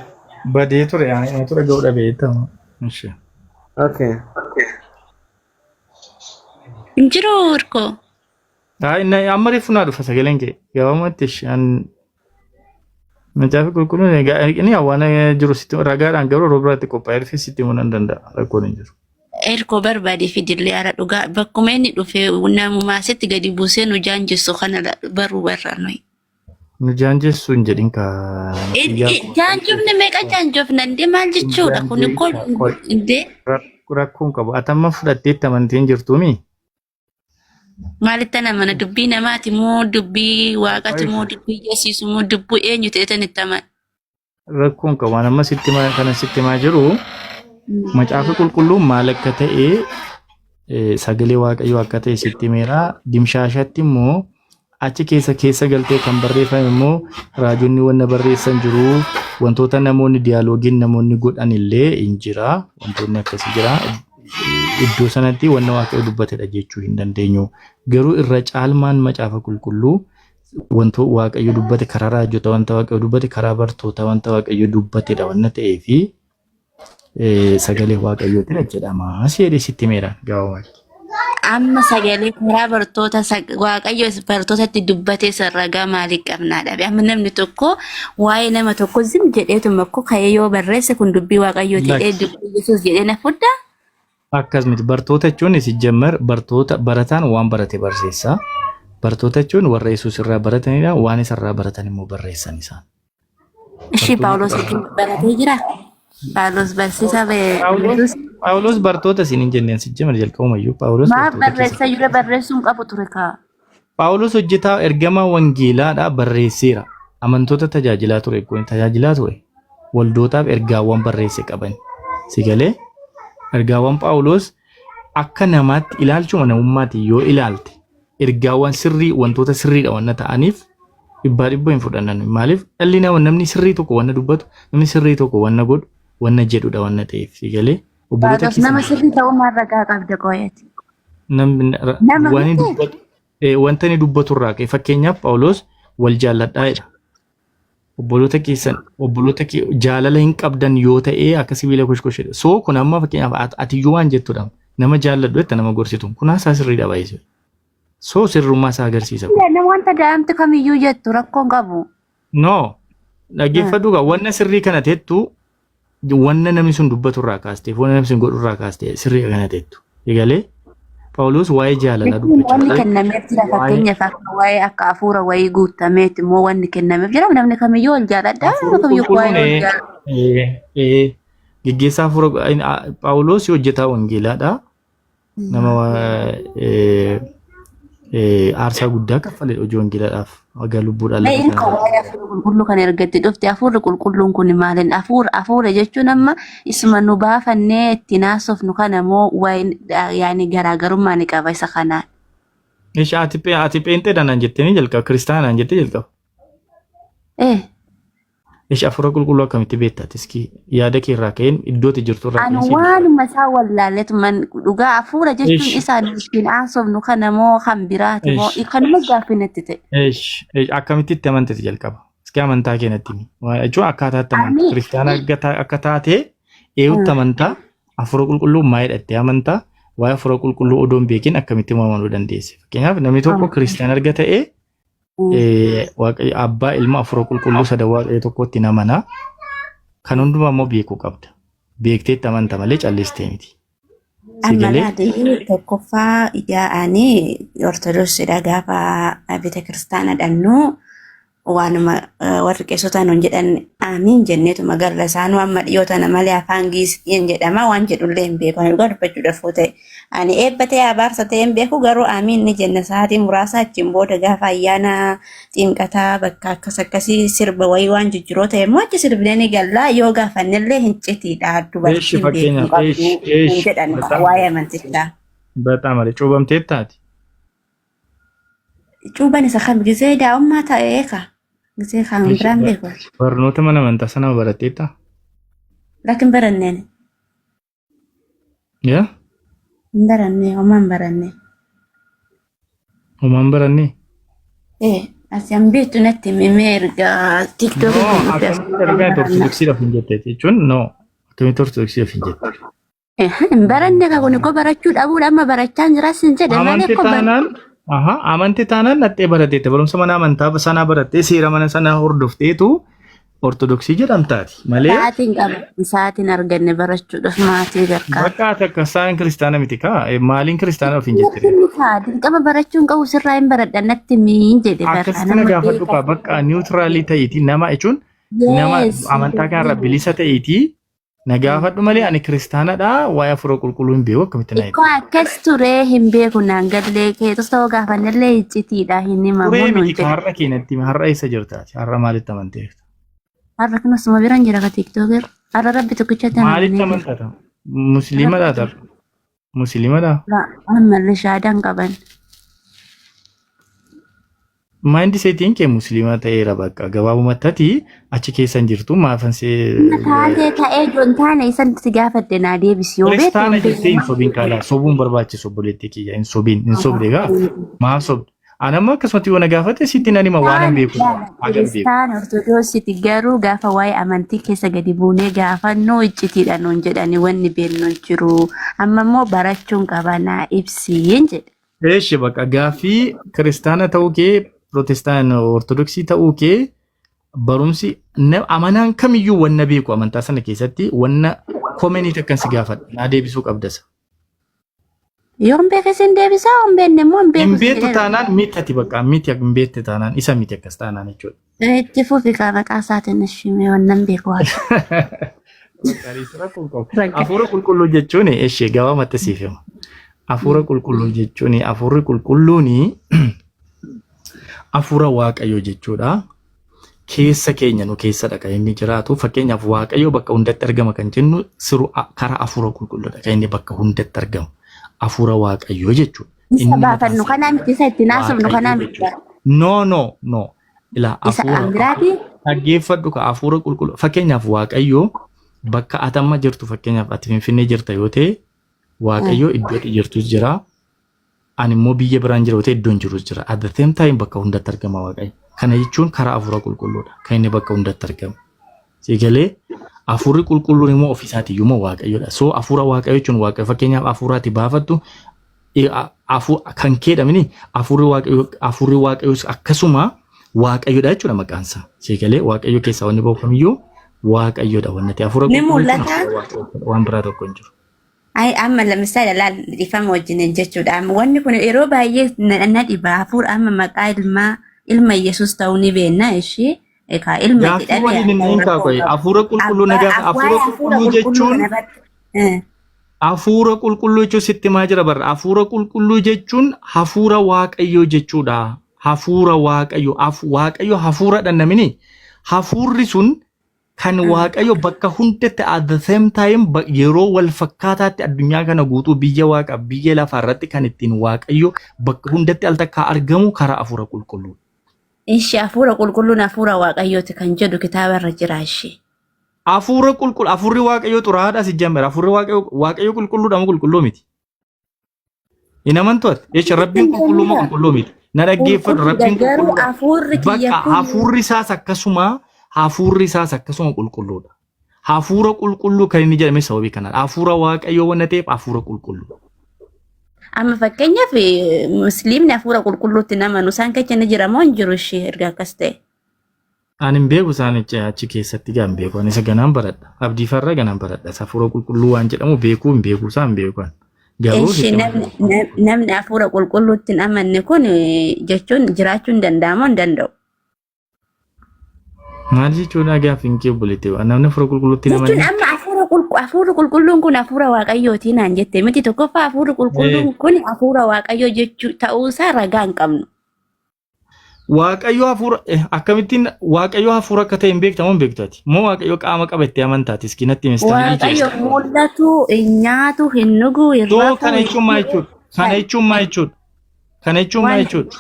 Badee ture ani ture ga'uu dhabee ta'u. Ishee. Okay. Injiru hirkoo. Inni amma reefu naa dhufa sagaleen kee gabaamatti shan macaafa qulqulluun inni waan jiru sitti ragaadhaan garuu yeroo biraatti qophaa'ee dhufee sitti himuu nan danda'a rakkoon hin jiru. Hirkoo barbaade fidillee ara dhugaa bakkuma inni dhufe namumaa sitti gadi buusee nu jaanjessu kana baruu barra nuyi. Nu jaanjessu hin jedhin kaa. Jaanjofni meeqa jaanjofna indee maal jechuudha kun kun indee. Rakkoon qabu atamma fudhatteetti amantiin jirtuumi. Maalitti namana dubbii namaati moo dubbii waaqati moo dubbii yeesisu moo dubbii eenyu ta'etan itti aman. Rakkoon qabu amma sitti kana sitti maa jiru macaafa qulqulluun maal akka ta'e sagalee waaqayyoo akka ta'e sitti meeraa dimshaashatti immoo achi keessa galtee kan barreeffame immoo raajonni wanna barreessan jiru wantoota namoonni diyaaloogiin namoonni godhan illee hin jira wantoonni akkasii jira. Iddoo sanatti wanna waaqayyo dubbatedha jechuu hin dandeenyu. Garuu irra caalmaan macaafa qulqulluu wanto waaqayyo dubbate karaa raajota wanta waaqayyo dubbate karaa bartoota wanta waaqayyo dubbatedha wanna ta'ee fi sagalee waaqayyootidha jedhama. Asii sitti meera gaawwaa. Amma sagalee karaa bartoota waaqayyo bartootatti dubbatee sarragaa maalii qabnaadha. Amma namni tokko waa'ee nama tokko zim jedheetuma akkoo ka'ee yoo barreesse kun dubbii waaqayyoo ta'ee dubbii Yesuus jedhee na fuddaa. Akkasumatti bartoota jechuun sijjammar bartoota barataan waan barate barsiisa. Bartoota jechuun warra Yesuus irraa baratanidha. Waan isarraa baratan immoo barreessan isaan. Ishii Paawulos baratee jira. Paawulos barsiisa Paawulos bartoota siin hin jenneen sijjammar jalqabumayyuu Paawulos maaf barreessa jira barreessuun qabu ture kaa. Paawulos hojjetaa ergamaa wangeelaadhaa barreesseera. Amantoota tajaajilaa ture kun tajaajilaa ture. Waldootaaf ergaawwan barreesse qaban. Sigalee ergaawwan Paawulos akka namaatti ilaalchuma namummaatti yoo ilaalte ergaawwan sirrii wantoota sirriidha wanna ta'aniif dhibbaa hin fudhannan. Maaliif dhalli namaa namni sirrii tokko wanna dubbatu namni sirrii tokko wanna godhu wanna jedhudha wanna ta'eef sigalee obboloota keessa nama sirrii ta'uu maal ragaa qabda qoyati. Wanta ni dubbatu irraa ka'e fakkeenyaaf Paawulos wal jaalladhaadha. Obboloota keessan obboloota jaalala hin qabdan yoo ta'e akka sibiila koshkoshedha. So kun amma fakkeenyaaf ati iyyuu waan jettudha nama jaalladhu jettee nama gorsitu kun haasaa sirriidha baay'isuu. So sirrummaa isaa agarsiisa. Nama wanta daa'imti kamiyyuu jettu rakkoon qabu. No dhaggeeffadhu gaa wanna sirrii kana teettu wanna namni sun dubbatu irraa kaasteef wanna namni sun godhu irraa kaastee sirrii kana teettu. Egalee Paawulos waa'ee jaalalaa dubbachaa wanni kennameef jira fakkeenyaaf akka waa'ee akka hafuura wayii guutameet immoo wanni kennameef jira namni kamiyyuu wal jaaladha kamiyyuu waa'ee wal jaaladha. Gaggeessaa hafuura Paawulos hojjetaa wangeelaadha. Nama aarsaa guddaa kaffalee hojii wangeelaadhaaf waggaa lubbuudhaan lafa kana. Hafuura qulqulluu kan ergatti dhufte hafuurri qulqulluun kun maaliin hafuura jechuun amma isuma nu baafannee ittiin haasofnu kana moo yaani garaagarummaa ni qaba isa kanaan. Ati pheenxeedhaan jettanii jalqaba kiristaanaan jettee jalqaba. Eh. Ishi afura qulqulluu akkamitti beektaati? Iski yaada kee irraa ka'een iddootti jirtu irraa Ani ka'een waanuma isaa wallaalletu man dhugaa hafuura jechuun isaan ittiin haasofnu kana moo kan biraati moo kanuma gaaffinatti ta'e. Akkamitti itti amantati jalqaba? Iski amantaa keenyatti himi. Jechuun akkaataatti amantaa kiristaana akka taate eeyyutti amantaa afura qulqulluu maa hidhattee amantaa waa'ee afura qulqulluu odoon beekin akkamitti amanuu dandeesse? Fakkeenyaaf namni tokko kiristaana erga ta'ee abbaa ilma afura qulqulluu sada waaqayyo tokkotti namana kan hundumaa immoo beekuu qabda. Beekteetti amanta malee callistee miti. Ammalaatii tokkoffaa yaa'anii ortodoksiidha gaafa bita kiristaana dhannuu waanuma warri qeessotaan hon jedhan amiin jenneetuma garra isaanuu amma dhiyootana malee afaan giisiin jedhama waan jedhullee hin beeku. Ani dhugaa dubbachuudhaaf ta'e ani eebbatee abaarsa ta'e hin beeku garuu amiin ni jenna sa'aatii muraasa achiin booda gaafa ayyaana xinqataa bakka akkas akkasii sirba wayii waan jijjiiroo ta'e immoo achi sirbinee ni gallaa yoo gaafannellee hin citiidha dubartiin beeku qabdu jedhan waa'ee amantichaa. Bata malee cuubamtee taati. Cuuban isa kam gisee daa'ummaa ta'ee ka gisee kan biraan beeku. Barnoota mana amantaa sana baratteetta? Lakin baranneen. Yaa? Hin barannee homaan barannee. Homaan barannee? Asiin beektu natti mimee ergaa tiiktookii. Akkamitti ergaa ortodoksiidhaaf hin jette jechuun akkamitti ortodoksiidhaaf hin jette? Hin baranne ka kun koo barachuu dhabuudha amma barachaa jiras hin jedhe malee koo amantii taanaan dhattee baratteette barumsa mana amantaa sanaa barattee seera mana sanaa hordofteetu ortodoksii jedhamtaati malee. Sa'aatiin arganne barachuudhaaf maatii gargaara. Bakka ati akka isaan kiristaana miti kaa maaliin kiristaana ofiin jettee? Dirqama barachuun qabu sirraa hin baradha natti miin jedhe. Akkasitti gaafadhu kaa bakka niwutiraalii ta'eeti nama jechuun nama amantaa kanarra bilisa ta'eeti. Na gaafadhu malee ani kiristaanadha waa'ee afura qulqulluu hin beeku akkamitti na jedhu. Akkas turee hin beeku naan gallee keetus ta'uu gaafannellee iccitiidha hin himamu. Turee miti har'a keenyatti har'a eessa jirtaati? Har'a maalitti amanteerta? Har'a kanasuma biraan jira ka tiiktookir. Har'a rabbi tokkichatti maalitti amantata? Musliimadhaa tar? Musliimadhaa? Ammallee shaadaan qaban. Maandi seetiin kee musliima ta'eera bakka gabaabumatti achi keessan jirtu maafan see. Taatee ta'ee joon taane isan si gaafadde naa deebisi yoo beektu. Kiristaana jettee hin sobiin kaalaa sobuun barbaachisu obboleettii kiyya hin sobiin hin sobde gaa maaf sobde. Ani amma akkasumatti yoo na gaafate sitti nan hima waan hin beeku. Kiristaana ortodoksiiti garuu gaafa waa'ee amantii keessa gadi buunee gaafannoo iccitiidha nuun jedhani wanni beeknu jiru amma immoo barachuun qaba naa ibsiin jedhe. Eeshi bakka gaaffii kiristaana ta'uu kee Protestaan ortodoksii ta'uu kee barumsi amanaan kamiyyuu wanna beeku amantaa sana keessatti wanna koomeniiti akkan si gaafadha naa deebisuu qabdasa. Yoo hin beekne sin deebisaa hin beekne immoo hin beeku. Hin beektu taanaan mitati bakka miti hin beekte taanaan isa miti akkas taanaan jechuudha. Itti fufi ka maqaa isaatiin ishimee wannan beeku haala. Hafuura qulqulluu jechuun ishee gabaamatti siif hima. Hafuura qulqulluu jechuun hafuurri qulqulluuni hafuura waaqayyoo jechuudha. Keessa keenya nu keessadha kan inni jiraatu. Fakkeenyaaf waaqayyoo bakka hundatti argama kan jennu siru karaa hafuura qulqulluudha kan inni bakka hundatti argamu. Hafuura waaqayyoo jechuudha. Isa baafannu kanaa miti isa itti naasofnu kanaa miti. No. Ilaa hafuura dhaggeeffadhu ka hafuura qulqulluu. Fakkeenyaaf waaqayyoo bakka atamma jirtu fakkeenyaaf ati Finfinnee jirta yoo ta'e waaqayyoo iddoo jirtus jira. Ani immoo biyya biraan jira yoo ta'e iddoon jirus jira. At the same time bakka hundatti argama waaqayyo. Kana jechuun karaa hafuura qulqulluudha. Kan inni bakka hundatti argamu. Sigalee hafuurri qulqulluun immoo ofiisaatii iyyuu waaqayyoodha. So hafuura waaqayyo jechuun waaqayyo fakkeenyaaf hafuuraati baafattu kan keedhamini hafuurri waaqayyo akkasuma waaqayyoodha jechuudha maqaan isaa. Sigalee waaqayyo keessaa wanni bahu kamiyyuu waaqayyoodha wanni ta'e hafuura qulqulluun waan biraa tokko hin jiru. Amma lamisaa ilaal dhiifama wajjin jechuudha. Wanni kun yeroo baay'ee na dhiba hafuura amma maqaa ilma Yesuus ta'uu ni beekna ishee. Egaa ilma jedhamee hafuura qulqulluu nagaa hafuura qulqulluu jechuun hafuura qulqulluu jechuun sitti maa jira barra hafuura qulqulluu jechuun hafuura waaqayyoo jechuudha. Hafuura waaqayyo hafuura dhannamini hafuurri sun kan waaqayyo bakka hundatti at the same time yeroo wal fakkaataatti addunyaa kana guutuu biyya waaqa biyya lafaa irratti kan ittiin waaqayyo bakka hundatti al takkaa argamu karaa hafuura qulqulluu. Ishi hafuura qulqulluun hafuura waaqayyooti kan jedhu kitaaba irra jira ishee. Hafuura qulqulluu hafuurri waaqayyoo xuraadha si jammer hafuurri waaqayyoo qulqulluudha moo qulqulluu miti? Inamantoot jecha rabbiin qulqulluu moo qulqulluu miti? Na dhaggeeffadhu rabbiin Garuu hafuurri kiyya bakka hafuurri isaas akkasuma qulqulluudha. Hafuura qulqulluu kan inni jedhame sababii kanaan hafuura waaqayyoo waan ta'eef hafuura qulqulluu. amma fakkeenyaaf musliimni hafuura qulqulluutti namanu isaan keessa ni jira moo hin jiru ishee erga akkas ta'e. Ani hin beeku isaan achi keessatti gaan beeku ani isa ganaan baradha abdii farra ganaan baradha hafuura qulqulluu waan jedhamu beekuu hin beeku isaan beeku. Ishee namni hafuura qulqulluutti namanne kun jechuun jiraachuu hin danda'amu hin danda'u. Maal jechuudha gaafa hin keebulite namni hafuura qulqulluutti namanne. Jechuun amma hafuurri qulqulluun kun hafuura waaqayyooti naan jette miti tokkoffaa hafuurri qulqulluun kun hafuura waaqayyoo jechuu ta'uusaa ragaa hin qabnu. Waaqayyoo hafuura akkamittiin waaqayyoo hafuura akka ta'e hin beektamu hin beektaati moo waaqayyoo qaama qabattee amantaati iskinatti mistanii Waaqayyo mul'atu nyaatu hin dhugu irraa kana jechuun maal jechuudha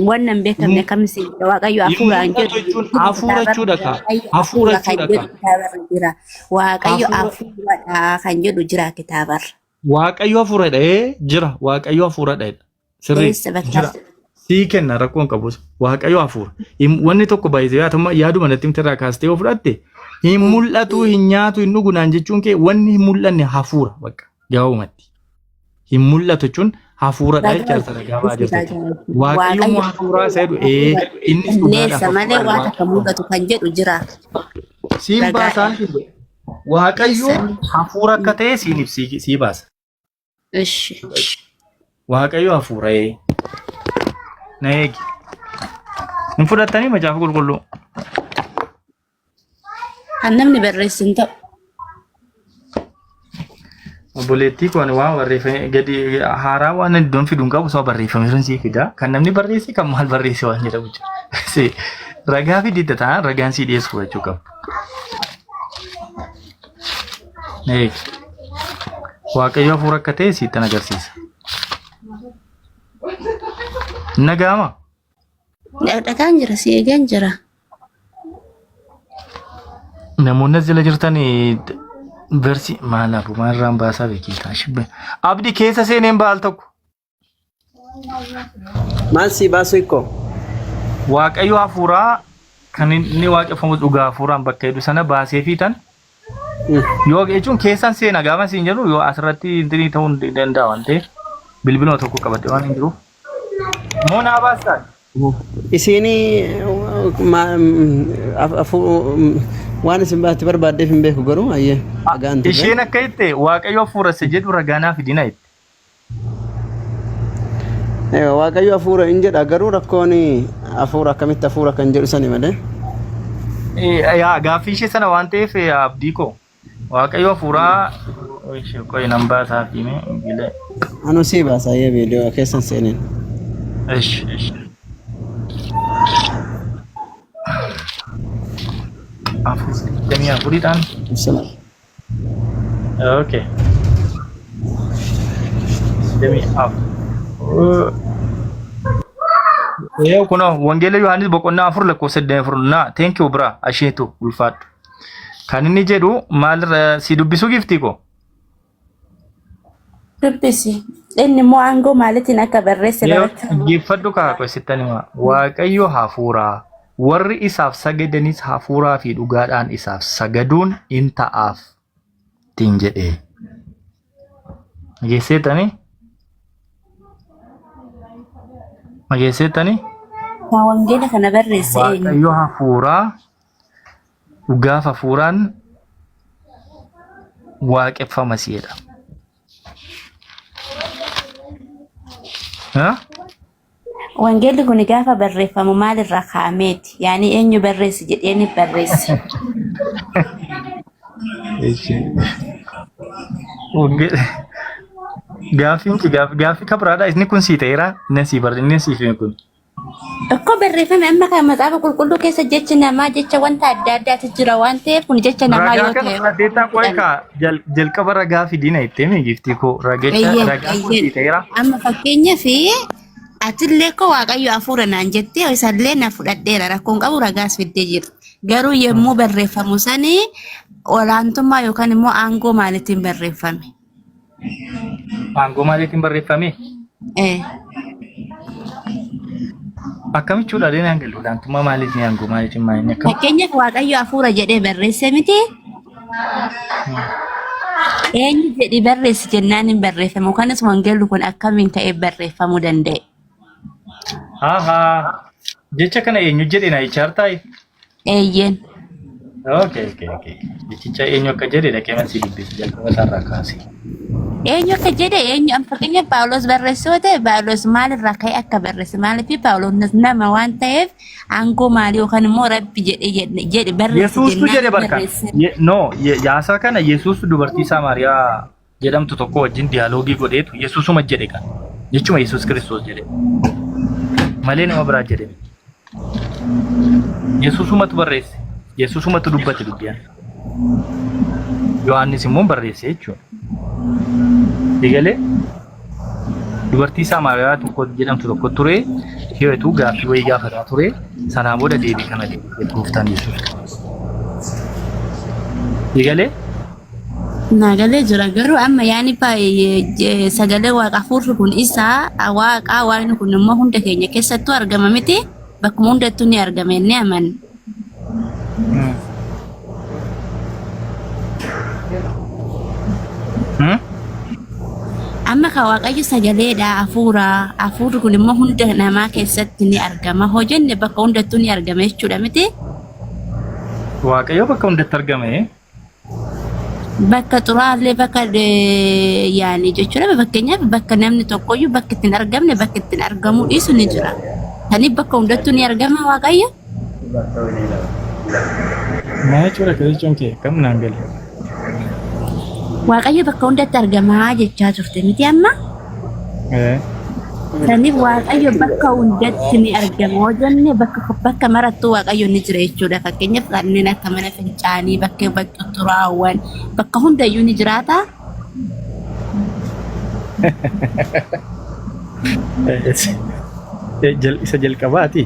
wannan beekamne kamsi waaqayyo hafuuraan jedhu hafuura jechuudha waaqayyo hafuuradha kan jedhu jira kitaabarra. Waaqayyo hafuuradha jira waaqayyo hafuuradha sirrii jira. Sii kenna rakkoon qabus waaqayyo hafuura wanni tokko baay'ee yaaduma natti mtirraa kaastee yoo fudhatte hin mul'atu hin nyaatu hin dhugu naan jechuun kee wanni hin mul'anne hafuura bakka gabaabumatti hin mul'atu jechuun hafuuradha jecha ragaa baa jirti waaqayyo hafuuraa isa jedhu innis dhugaadha malee waan akka mul'atu kan jedhu jira. Siin baasaan waaqayyo hafuura akka ta'e siiniif sii baasa. Ishi waaqayyo hafuura Naegi. Hin fudhattanii macaafa qulqulluu. Namni barreessin ta'u. Obboleettii kun waan barreeffame gadi haaraa waan iddoon fiduun qabu osoo barreeffame sun sii fida. Kan namni barreesse kan maal barreesse waan jedhamu jira. Ragaa fi didda ta'an ragaan sii dhiyeessu jechuu qabu. Naegi. Waaqayyo hafuura akka ta'e siittan agarsiisa. Nagama. Dhaqaan jira si eegan jira. Namoonni as jala jirtan versi maalaaf maalirraan baasaa beekitaa shibbe. Abdi keessa seeneen baal tokko. Maal si baasu ikko? Waaqayyo hafuuraa kan inni waaqeffamu dhugaa hafuuraan bakka hedduu sana baasee fiitan. Yoo jechuun keessan seena gaafa siin jedhu yoo asirratti intinii ta'uu hin danda'a waan ta'eef bilbiluma tokko qabadde waan hin jiruuf. Mona abastan. Isini waan isin baatti barbaaddeef hin beeku garuu ayyee dhagaan ture. Isheen akka itti waaqayyo hafuura isa jedhu ragaanaa fidina itti. Waaqayyo hafuura hin jedha garuu rakkoon hafuura akkamitti hafuura kan jedhu sani malee. Yaa gaaffii ishee sana waan ta'eef abdii koo waaqayyo hafuuraa qoy nambaa isaa fi gile. Anu si baasa ayyee viidiyoo keessan seeneen. Ish. Jamia buritan. Salam. Okay. Demi up. Kuna wangeela Yohaannis boqonnaa 4 lakkoofsa 8 thank you bra asheetu ulfaadhu. Kan inni jedhu maal si dubbisuu giftii ko? Dubbisi. Inni moo aangoo maalitiin akka barreesse barata. Giffadhu kaa qoosittani waaqayyo hafuuraa warri isaaf sagadanis hafuuraa fi dhugaadhaan isaaf sagaduun in ta'aaf tiin jedhee. Mageesseetani? Wangeela kana barreesse waaqayyo hafuuraa dhugaaf hafuuraan waaqeffama si'edha. Wangeelli kun gaafa barreeffamu maalirraa kaa'ameeti? Yaani eenyu barreesse jedheeni barreesse. Gaaffii kabiraadha isni kun sii ta'eera inni sii barreeffame sii fi kun. Tokko barreeffame amma kan maxaafa qulqulluu keessa jecha namaa jecha wanta adda addaatu jira waan ta'eef kun jecha namaa yoo ta'e. Ragaa deetaa qoykaa jalqaba ragaa fidina itti himi giftii koo ragaa kun sii ta'eera. Amma fakkeenyaaf Atillee koo waaqayyo hafuura naan jettee isallee na fudhadheera rakkoon qabu ragaas fiddee jirti. Garuu yommuu barreeffamu sanii olaantummaa yookaan immoo aangoo maaliitiin barreeffame? Aangoo maaliitiin barreeffame? Akkamichuudha deemaan galu olaantummaa maaliitiin aangoo maaliitiin maaliin akkam? Fakkeenyaaf waaqayyo hafuura jedhee barreesse miti. Eenyu jedhi barreessi jennaan hin barreeffamu. Kanas wangeelli kun akkamiin ta'ee barreeffamuu danda'e? Jecha kana eenyu jedhe na ichaartaa? Eeyyeen. Okay. Jechicha eenyu akka jedhe dhaqee mansi dubbisi jalqaba isaarraa kaase. Eenyu akka jedhe eenyu fakkeenyaaf Paawulos barreessoo ta'e Paawulos maalirraa ka'e akka barreesse maaliif Paawulos nama waan ta'eef aangoo maalii yookaan immoo rabbi jedhe barreesse Yesuustu jedhe barkan. No, yaasaa kana Yesuus dubartii Samaariyaa jedhamtu tokko wajjin diyaaloogii godheetu Yesuusuma jedhe kan. Jechuma Yesuus Kiristoos jedhe. Malee nama biraa jedhe. Yesuusumatu barreesse. Yesuusumatu dubbate dubbiyaan. Yohaannis immoo barreesse jechuudha. Digalee dubartii Samaariyaa tokko jedhamtu tokko ture hiyetu gaaffii wayii gaafataa ture sanaan booda deebii kana gooftaan Yesuus. Digalee Nagalee jira garuu amma yaani sagalee waaqa hafuurri kun isaa waaqa waan kun immoo hunda keenya keessattuu argama miti bakkuma hundattuu ni argama inni aman. Amma ka waaqayyo sagaleedha hafuurri kun immoo hunda namaa keessatti ni argama hojjenne bakka hundattuu ni argama jechuudha miti. Waaqayyo bakka hundatti argame. Bakka xuraallee bakka yaani jechuudha fakkeenyaaf bakka namni tokkoyyuu bakka ittiin argamne bakka ittiin argamu dhiisu ni jira. Kanaaf bakka hundattuu ni argama waaqayyo. Maa jechuudha jechuun kee kam naan gale. Waaqayyo bakka hundatti argama jechaa turte miti amma. Kanaaf waaqayyo bakka hundatti ni argama hojjenne bakka marattuu waaqayyo ni jira jechuudha fakkeenyaaf kanneen akka mana fincaanii bakka xuraawwan bakka hundayyuu ni jiraata. Isa jalqabaati.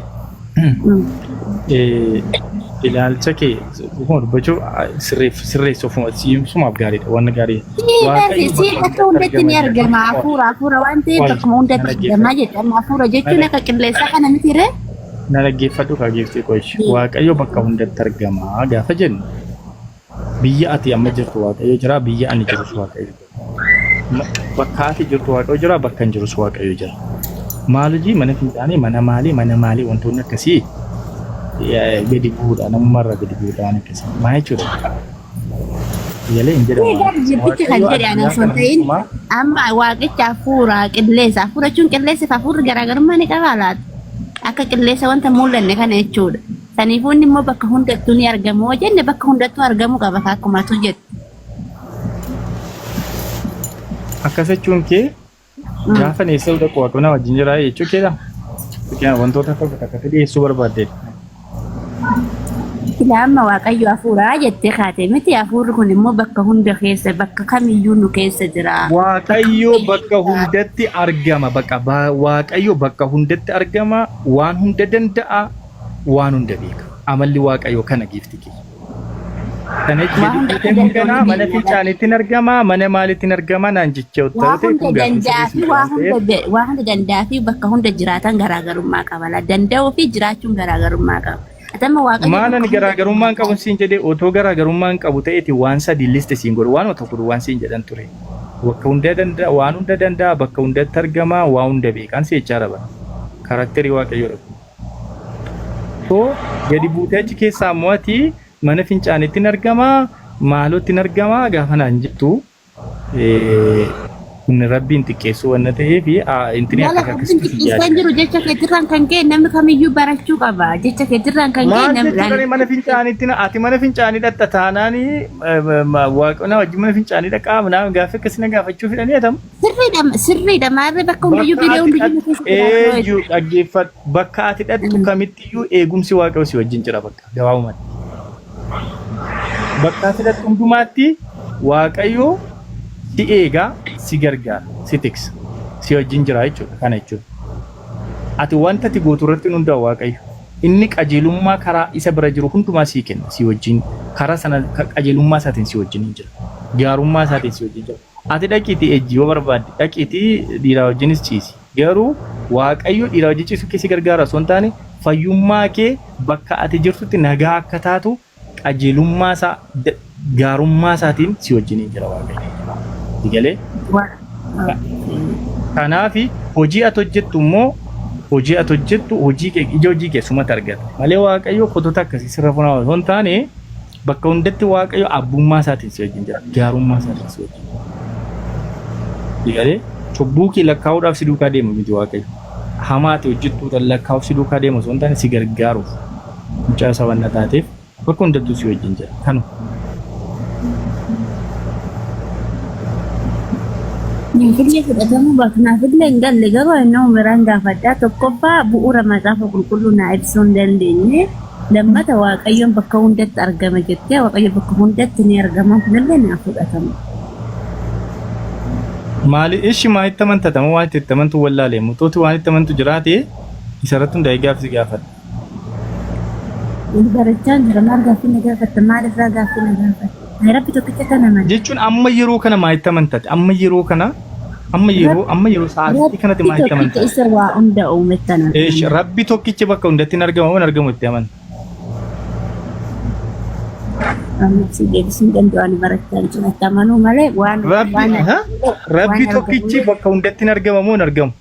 Ilaalcha kee dubbachuu sirreessuuf siimsumaaf gaariidha waan gaariidha. Si bakka hundatti ni argama hafuura waan ta'eef bakkuma hundatti argama jedhama hafuura jechuun akka qilleensa kana miti ree. Na dhaggeeffadhu kaa geeftee qo'ish waaqayyo bakka hundatti argama gaafa jennu biyya ati amma jirtu waaqayyo jira biyya ani jirus waaqayyo jira bakka ati jirtu waaqayyo jira bakka hin jirus waaqayyo jira maaliji mana fincaanii mana maalii wantoonni akkasii gadi bu'uudha namummaarra gadi bu'uudhaan akkasii maa jechuudha yalee hin jedhamu jibbitti kan jedhe ana osoo ta'in amma waaqicha hafuura qilleensa hafuura jechuun qilleensa fi hafuurri garaagarummaa ni qaba laata akka qilleensa wanta mul'anne kana jechuudha saniifuu inni immoo bakka hundattuu ni argamu hojjenne bakka hundattuu argamu qaba akkuma atu jettu. Akkas jechuun kee gaafa neessa dhaqu waaqona wajjin jira jechuu keedha. Wantoota akka dhiyeessuu barbaadde. Ilama waaqayyo hafuuraa jettee kaate miti hafuurri kun immoo bakka hunda keessa bakka kamiyyuu nu keessa jira. Waaqayyo bakka hundatti argama waaqayyo bakka hundatti argama waan hunda danda'a waan hunda beeka amalli waaqayyo kana giifti kee. Kana jechuun kana mana fincaaniitiin argama mana maaliitiin argama naan jechee ta'e waan hunda danda'a fi bakka hunda jiraatan garaagarummaa qaba danda'uu fi jiraachuun garaagarummaa qaba. Maalan garaagarummaan qabu siin jedhee otoo garaagarummaan qabu ta'eeti waan sadii liste siin godhu waan tokko waan siin jedhan ture. Bakka hunda danda'a waan hunda danda'a bakka hundatti argama waan hunda beekan si jechaa raba. Karakterii waaqayyoo dhabu. So gadi buutee achi keessaa immoo ati mana fincaaniitiin argama maalootiin argama gaafa naan jettu kun rabbiin xiqqeessuu waan ta'eef intini akka akkasitti kan jiru jecha keetirraan kan ka'e namni kamiyyuu barachuu qaba jecha keetirraan kan ka'e namni mana fincaaniitiin ati mana fincaanii dhatta taanaani waaqona wajjin mana fincaanii dhaqaa naam gaafa akkasina gaafachuu fidhanii atamu sirriidha maarree bakka hundayyuu biree hundayyuu dhaggeeffadhu bakka ati dhattu kamittiyyuu eegumsi waaqayyoo si wajjin jira bakka gabaabumatti bakka ati dhattu hundumaatti waaqayyoo si eegaa si gargaara si tiksa si wajjin jira jechuudha kana jechuudha ati wanta ati gootu irratti hundaa waaqayyo inni qajeelummaa karaa isa bira jiru hundumaa sii kenna si wajjin karaa sana qajeelummaa isaatiin si wajjin jira gaarummaa isaatiin si wajjin jira ati dhaqiitii ejji yoo barbaadde dhaqiitii dhiiraa wajjinis ciisi garuu waaqayyo dhiiraa wajjin ciisuu keessi gargaara osoo hin taane fayyummaa kee bakka ati jirtutti nagaa akka taatu qajeelummaa isaa gaarummaa isaatiin si wajjin jira waaqayyo digalee kanaafi hojii ati hojjettu immoo hojii ati hojjettu hojii kee ija hojii kee sumatti argata malee waaqayyo kotota akkasii sirra funaa osoo hin taane bakka hundatti waaqayyo abbummaa isaatiin si wajjin jira gaarummaa isaatiin si wajjin digalee cubbuu kee lakkaa'uudhaaf si duukaa deemu miti waaqayyo hamaati hojjettuu lakkaa'uuf si duukaa deemu osoo hin taane si gargaaruuf mucaa sabanna taateef bakka hundattuu si wajjin jira kanu. Nyaatni fudhatamu baknaaf illee hin galle garuu inni umiraan gaafadhaa tokkoffaa bu'uura macaafa qulqulluu naa ibsuu hin dandeenye lammata waaqayyoon bakka hundatti argama jettee waaqayyo bakka hundatti ni argama kunillee naa fudhatamu. Maali ishi maa itti amantatamu waan itti amantu wallaalee mutooti waan itti amantu jiraate isarratti hundaa'ee gaafsi gaafadha. Barachaan jira maal gaaffii na gaafatta maalirraa gaaffii na gaafatta. Rabbi tokkicha kana malee. Jechuun amma yeroo kana maa itti amantate amma yeroo kana amma yeroo sa'aatii kanatti maa itti amantate. Rabbi isa waa hunda uume kana. Rabbi tokkichi bakka hundatti hin argamu waan argamu itti amanta. Si deebisuu danda'an barachaan jira itti amanuu malee waan Rabbi tokkichi bakka hundatti hin argamu hin argamu.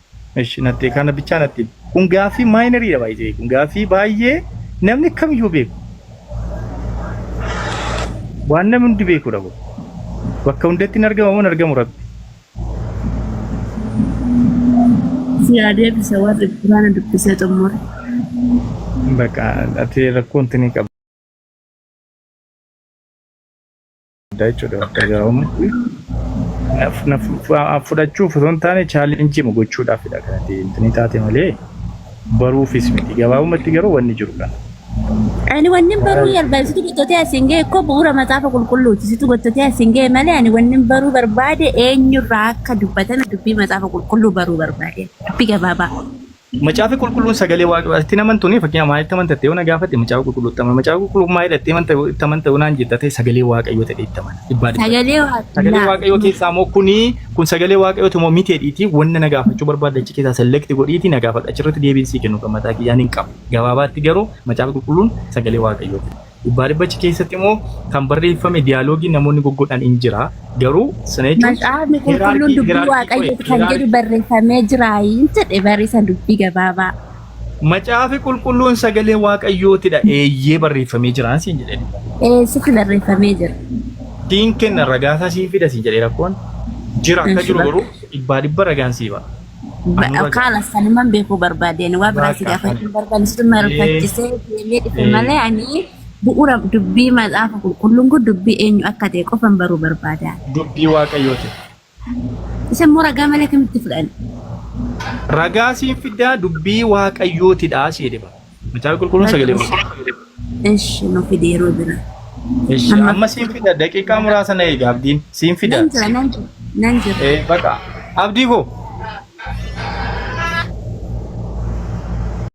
Natti kana bichaa natti kun gaaffii maayinariidha baay'ee kun gaaffii baay'ee namni kamiyyuu beeku. Waan namni hundi beekudha kun bakka hundatti hin argamu hin argamu Rabbi. Si adeemsa warri quraana dubbisee xumure. Bakka ati rakkoon tini qaba. Jechuudha gargaaramuu fudhachuuf osoo hin taane chaalenjii gochuudhaafidha kanatti intini taate malee baruufis miti gabaabumatti garuu wanni jiru kana. Ani wanni baruu yalbalsitu gottotee asingee ko bu'uura macaafa qulqulluuti situ gottotee asingee malee ani wanni baruu barbaade eenyurraa akka dubbatan dubbii macaafa qulqulluu baruu barbaade dubbii gabaabaa. Macaafa qulqulluun sagalee waaqaatti namantuni fakkiin maalitti amantatte yoo na gaafatte macaafa qulqulluutti amana macaafa qulqulluu maalitti amanta unaan jettate sagalee waaqayyoo ta'e itti amana ibbaadhi. Sagalee waaqayyoo keessaa moo kun sagalee waaqayyooti moo miteedhiiti wanna na gaafachuu barbaadde achi keessaa selekti godhiiti na gaafadha achirratti deebiin kennu kan mataa kiyyaan hin qabu gabaabaatti garuu macaafa qulqulluun sagalee waaqayyooti. Ibbaadhi bachi keessatti moo kan barreeffame diyaaloogii namoonni goggodhan hin jira garuu sana jechuun macaafni qulqulluun dubbii waaqayyooti kan jedhu barreeffamee jira hin jedhe barreessan dubbii gabaabaa. Macaafi qulqulluun sagalee waaqayyootidha eeyyee barreeffamee jira siin jedhee. Sitti barreeffamee jira. Diin kenna ragaasaa siin fida siin jedhee rakkoon jira akka jiru garuu dhibba ragaan siiba. Kaala sanumaan beekuu barbaadeen waa biraa si gaafachuu barbaadesitu marfachisee deemee dhufe malee ani bu'uura dubbii macaafa qulqulluun kun dubbii eenyu akka ta'e qofan baruu barbaada. Dubbii waaqayyooti. Isa immoo ragaa malee kamitti fudhan? Ragaa siin fidaa dubbii waaqayyootidha si jedhe bara. Macaafa qulqulluun sagalee waaqayyooti. Ishi nu fide yeroo bira. Ishi amma siin fida daqiiqaa muraasa na eega abdiin siin fida. Nan jira. Baqa abdii koo.